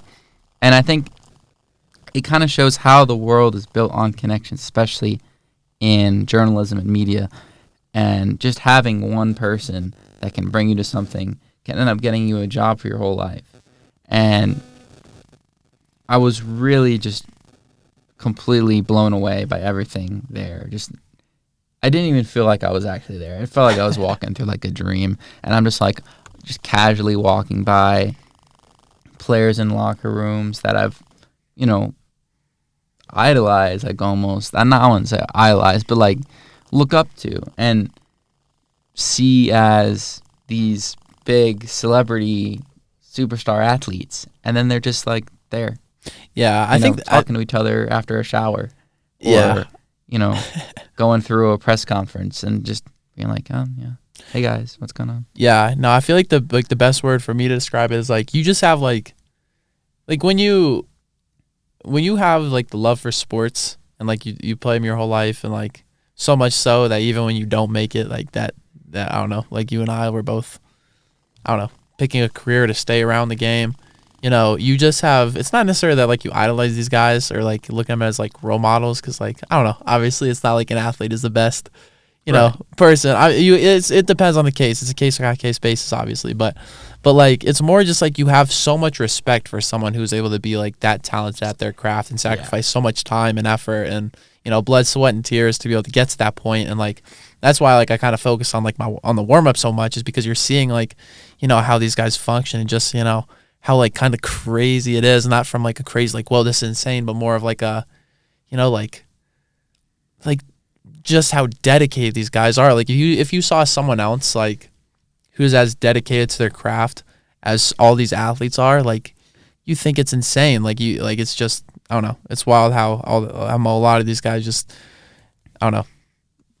Speaker 2: And I think it kind of shows how the world is built on connections, especially in journalism and media. And just having one person that can bring you to something can end up getting you a job for your whole life. And I was really just completely blown away by everything there. I didn't even feel like I was actually there. It felt like I was walking through like a dream. And I'm just like, just casually walking by players in locker rooms that I've, idolize, like almost. I wouldn't say idolize, but like look up to and see as these big celebrity superstar athletes, and then they're just like there.
Speaker 1: Yeah, I think
Speaker 2: talking to each other after a shower,
Speaker 1: yeah,
Speaker 2: or going through a press conference and just being like, oh yeah, hey guys, what's going on?
Speaker 1: Yeah, no, I feel like the best word for me to describe it is like you just have like when you have like the love for sports and like you play them your whole life and like so much so that even when you don't make it like that I don't know, like you and I were both, I don't know, picking a career to stay around the game. You just have, it's not necessarily that like you idolize these guys or like look at them as like role models, because like I don't know, obviously it's not like an athlete is the best person. It depends on the case. It's a case by case basis, obviously, but like it's more just like you have so much respect for someone who's able to be like that talented at their craft and sacrifice so much time and effort and blood, sweat, and tears to be able to get to that point. And like that's why like I kind of focus on like on the warm up so much, is because you're seeing like how these guys function and just how like kind of crazy it is, not from like a crazy like, whoa, this is insane, but more of like a like just how dedicated these guys are. Like if you saw someone else like who's as dedicated to their craft as all these athletes are, like you think it's insane. Like it's just, I don't know, it's wild how a lot of these guys just, I don't know,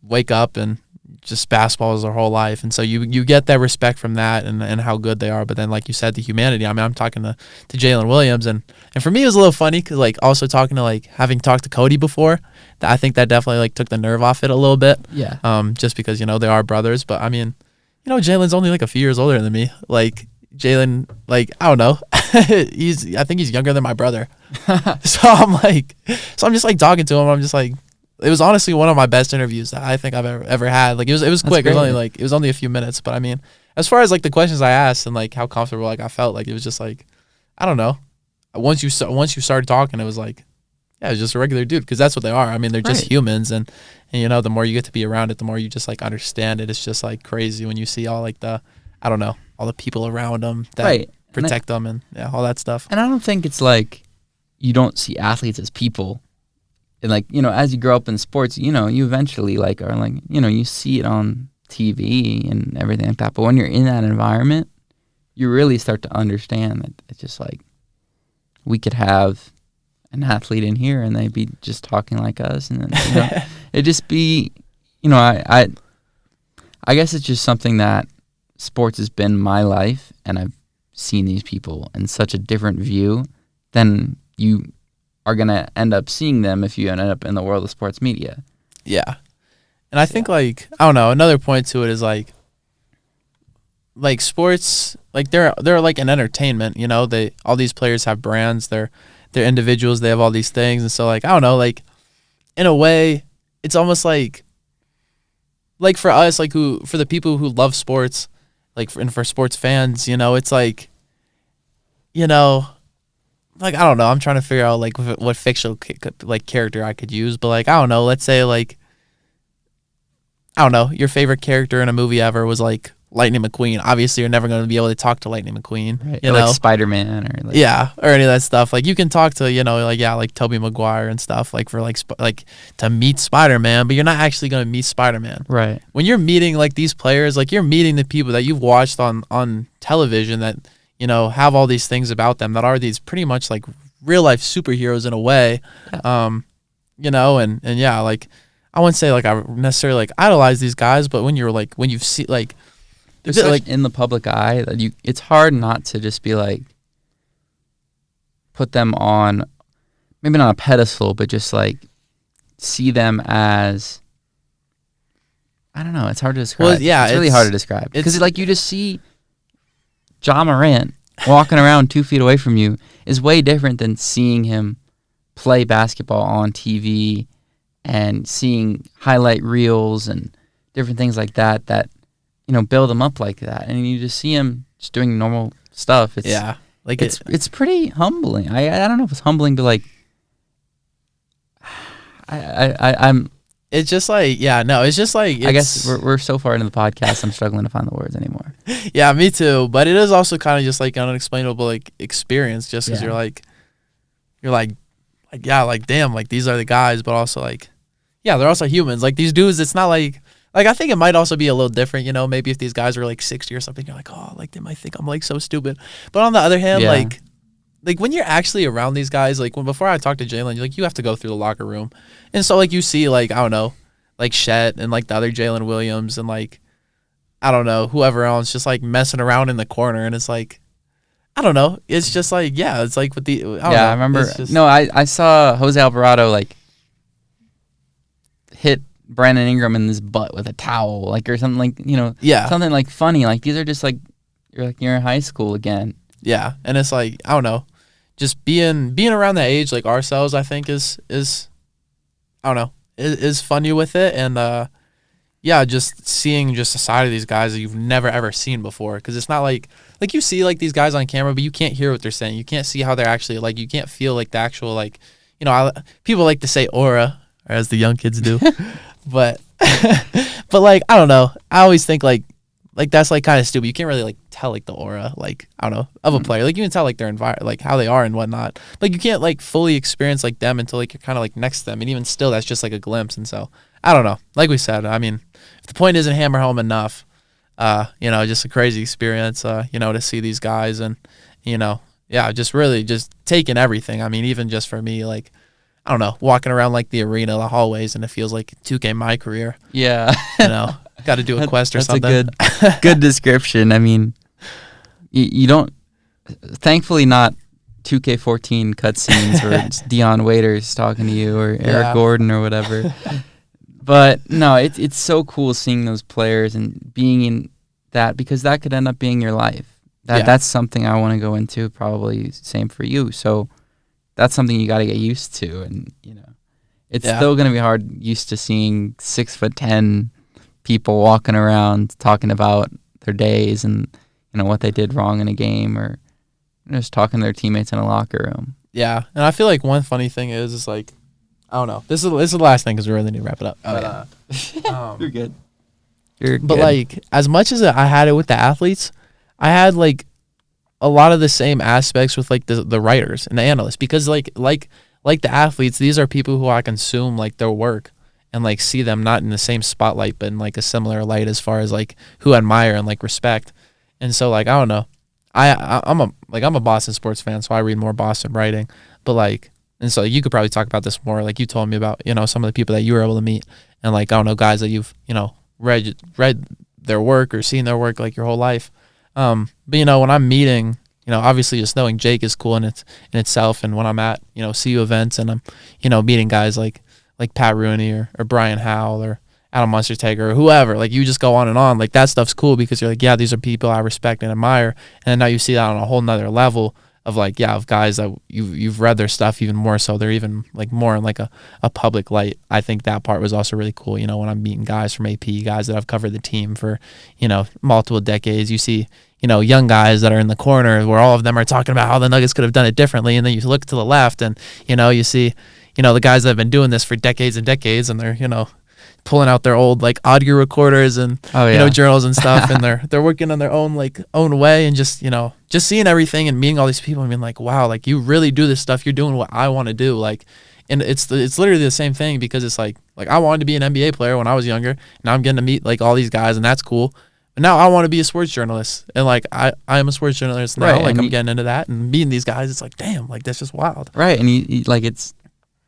Speaker 1: wake up and just basketball is their whole life. And so you get that respect from that and how good they are. But then, like you said, the humanity. I mean, I'm talking to Jalen Williams, and for me it was a little funny because like also talking to like having talked to Cody before, I think that definitely like took the nerve off it a little bit.
Speaker 2: Yeah.
Speaker 1: Just because they are brothers. But I mean, Jalen's only like a few years older than me. Like Jalen, like I don't know, I think he's younger than my brother. So I'm just like talking to him. I'm just like, it was honestly one of my best interviews that I think I've ever had. Like it was quick. Great. It was only a few minutes, but I mean, as far as like the questions I asked and like how comfortable like I felt, like it was just like, I don't know. Once you started talking, it was like, yeah, it's just a regular dude, because that's what they are. I mean, they're just humans, and the more you get to be around it, the more you just like understand it. It's just like crazy when you see all like the, I don't know, all the people around them that protect them and all that stuff.
Speaker 2: And I don't think it's like you don't see athletes as people. And like, as you grow up in sports, you eventually like are like, you see it on TV and everything like that. But when you're in that environment, you really start to understand that it's just like we could have an athlete in here and they'd be just talking like us, and then it'd just be, I guess it's just something that sports has been my life, and I've seen these people in such a different view than you are going to end up seeing them if you end up in the world of sports media.
Speaker 1: Yeah. And I think like, I don't know, another point to it is like sports, like they're like an entertainment, all these players have brands, they're individuals, they have all these things. And so like, I don't know, like in a way it's almost like for us, like for the people who love sports, like for sports fans, it's like, like, I don't know, I'm trying to figure out like what fictional like character I could use, but like, I don't know, let's say like, I don't know, your favorite character in a movie ever was like Lightning McQueen. Obviously, you're never going to be able to talk to Lightning McQueen,
Speaker 2: right? Or like Spider-Man, or like
Speaker 1: or any of that stuff. Like you can talk to like Tobey Maguire and stuff, like for like to meet Spider-Man, but you're not actually going to meet Spider-Man,
Speaker 2: right?
Speaker 1: When you're meeting like these players, like you're meeting the people that you've watched on television that have all these things about them that are these pretty much like real life superheroes in a way, and yeah, like I wouldn't say like I necessarily like idolize these guys, but when you see like.
Speaker 2: They're like in the public eye that it's hard not to just be like put them on, maybe not a pedestal, but just like see them as, I don't know. It's hard to describe.
Speaker 1: Well, yeah,
Speaker 2: it's really hard to describe because like you just see Ja Morant walking around 2 feet away from you is way different than seeing him play basketball on TV and seeing highlight reels and different things like that build him up like that, and you just see him just doing normal stuff. It's pretty humbling. I don't know if it's humbling to like. I'm.
Speaker 1: It's just like it's just like
Speaker 2: I guess we're so far into the podcast. I'm struggling to find the words anymore.
Speaker 1: Yeah, me too. But it is also kind of just like an unexplainable like experience, just because you're like damn, like these are the guys, but also like they're also humans. Like these dudes, it's not like I think it might also be a little different, maybe if these guys were like 60 or something, you're like, oh, like they might think I'm like so stupid. But on the other hand, like when you're actually around these guys, like before I talked to Jalen, you have to go through the locker room. And so like you see like, I don't know, like Shet and like the other Jalen Williams and like, I don't know, whoever else just like messing around in the corner. And it's like, I don't know. It's just like, it's like with the,
Speaker 2: I remember. I saw Jose Alvarado like hit Brandon Ingram in his butt with a towel, like, or something like, something like funny. Like these are just like, you're in high school again. Yeah.
Speaker 1: And it's like, I don't know, just being around that age, like ourselves, I think is I don't know, is funny with it. And, just seeing just a side of these guys that you've never ever seen before. Because it's not like you see like these guys on camera, but you can't hear what they're saying. You can't see how they're actually like. You can't feel like the actual like. People like to say aura, or as the young kids do, but like I don't know. I always think like that's like kind of stupid. You can't really like tell like the aura, like I don't know, of a player. Like you can tell like their environment, like how they are and whatnot. Like you can't like fully experience like them until like you're kind of like next to them, and even still, that's just like a glimpse. And so I don't know. Like we said, I mean, if the point isn't hammer home enough, just a crazy experience, to see these guys and, just really just taking everything. I mean, even just for me, like, I don't know, walking around like the arena, the hallways, and it feels like 2K my career.
Speaker 2: Yeah.
Speaker 1: Got to do a quest or something.
Speaker 2: That's a good description. I mean, you don't, thankfully not 2K14 cutscenes or Deion Waiters talking to you or Eric Gordon or whatever. But no, it's so cool seeing those players and being in that, because that could end up being your life. That's something I want to go into, probably same for you. So that's something you got to get used to, and it's still going to be hard used to seeing 6'10" people walking around talking about their days and what they did wrong in a game, or just talking to their teammates in a locker room.
Speaker 1: Yeah, and I feel like one funny thing is like, I don't know. This is the last thing because we really need to wrap it up.
Speaker 2: You're good.
Speaker 1: But like, as much as I had it with the athletes, I had like a lot of the same aspects with like the writers and the analysts, because like the athletes, these are people who I consume like their work and like see them not in the same spotlight, but in like a similar light as far as like who I admire and like respect. And so like, I don't know. I'm a Boston sports fan, so I read more Boston writing, but like. And so you could probably talk about this more, like you told me about, some of the people that you were able to meet, and like, I don't know, guys that you've, read their work or seen their work like your whole life. But when I'm meeting, obviously just knowing Jake is cool in itself. And when I'm at, CU events and I'm, meeting guys like Pat Rooney or Brian Howell or Adam Munsterteg or whoever, like you just go on and on, like that stuff's cool because you're like, yeah, these are people I respect and admire. And then now you see that on a whole nother level of like, of guys that you've read their stuff even more, so they're even like more in like a public light. I think that part was also really cool. When I'm meeting guys from AP, guys that I've covered the team for, multiple decades, you see, young guys that are in the corner where all of them are talking about how the Nuggets could have done it differently. And then you look to the left and, you see, the guys that have been doing this for decades and decades, and they're, pulling out their old like audio recorders and journals and stuff, and they're working on their own way, and just seeing everything and meeting all these people and being like, wow, like you really do this stuff, you're doing what I want to do, like, and it's literally the same thing, because it's like I wanted to be an NBA player when I was younger, and now I'm getting to meet like all these guys, and that's cool. But now I want to be a sports journalist, and like I am a sports journalist now, right, like I'm getting into that and meeting these guys. It's like, damn, like that's just wild,
Speaker 2: right? And you like it's.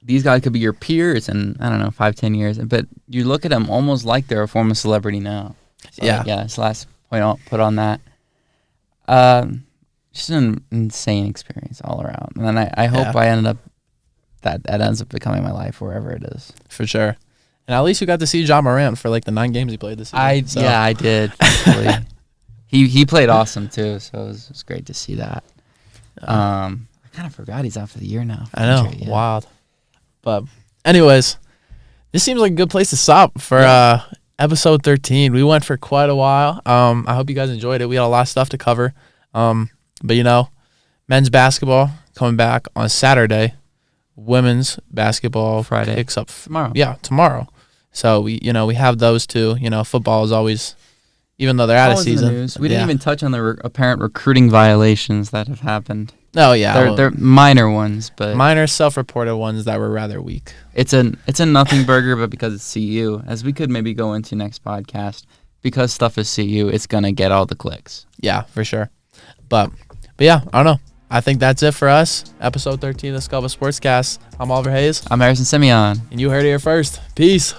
Speaker 2: These guys could be your peers in, I don't know, 5-10 years, but you look at them almost like they're a former celebrity now. So it's the last point I'll put on that. Just an insane experience all around. And then I hope I ended up, that ends up becoming my life wherever it is.
Speaker 1: For sure. And at least you got to see John Morant for like the 9 games he played this season.
Speaker 2: Yeah, I did. Actually. he played awesome too, so it was great to see that. I kind of forgot he's out for the year now.
Speaker 1: I know, wild. But anyways, this seems like a good place to stop for episode 13. We went for quite a while. I hope you guys enjoyed it. We had a lot of stuff to cover. But men's basketball coming back on Saturday. Women's basketball
Speaker 2: Friday
Speaker 1: picks up
Speaker 2: tomorrow.
Speaker 1: Yeah, tomorrow. So we have those two. Football is always, even though they're out of season.
Speaker 2: We didn't even touch on the apparent recruiting violations that have happened.
Speaker 1: Oh yeah,
Speaker 2: they're minor ones, but
Speaker 1: minor self-reported ones that were rather weak.
Speaker 2: It's a nothing burger, but because it's CU, as we could maybe go into next podcast, because stuff is CU, it's gonna get all the clicks.
Speaker 1: Yeah, for sure. But yeah, I don't know. I think that's it for us. Episode 13 of the Scalva Sportscast. I'm Oliver Hayes.
Speaker 2: I'm Harrison Simeon.
Speaker 1: And you heard it here first. Peace.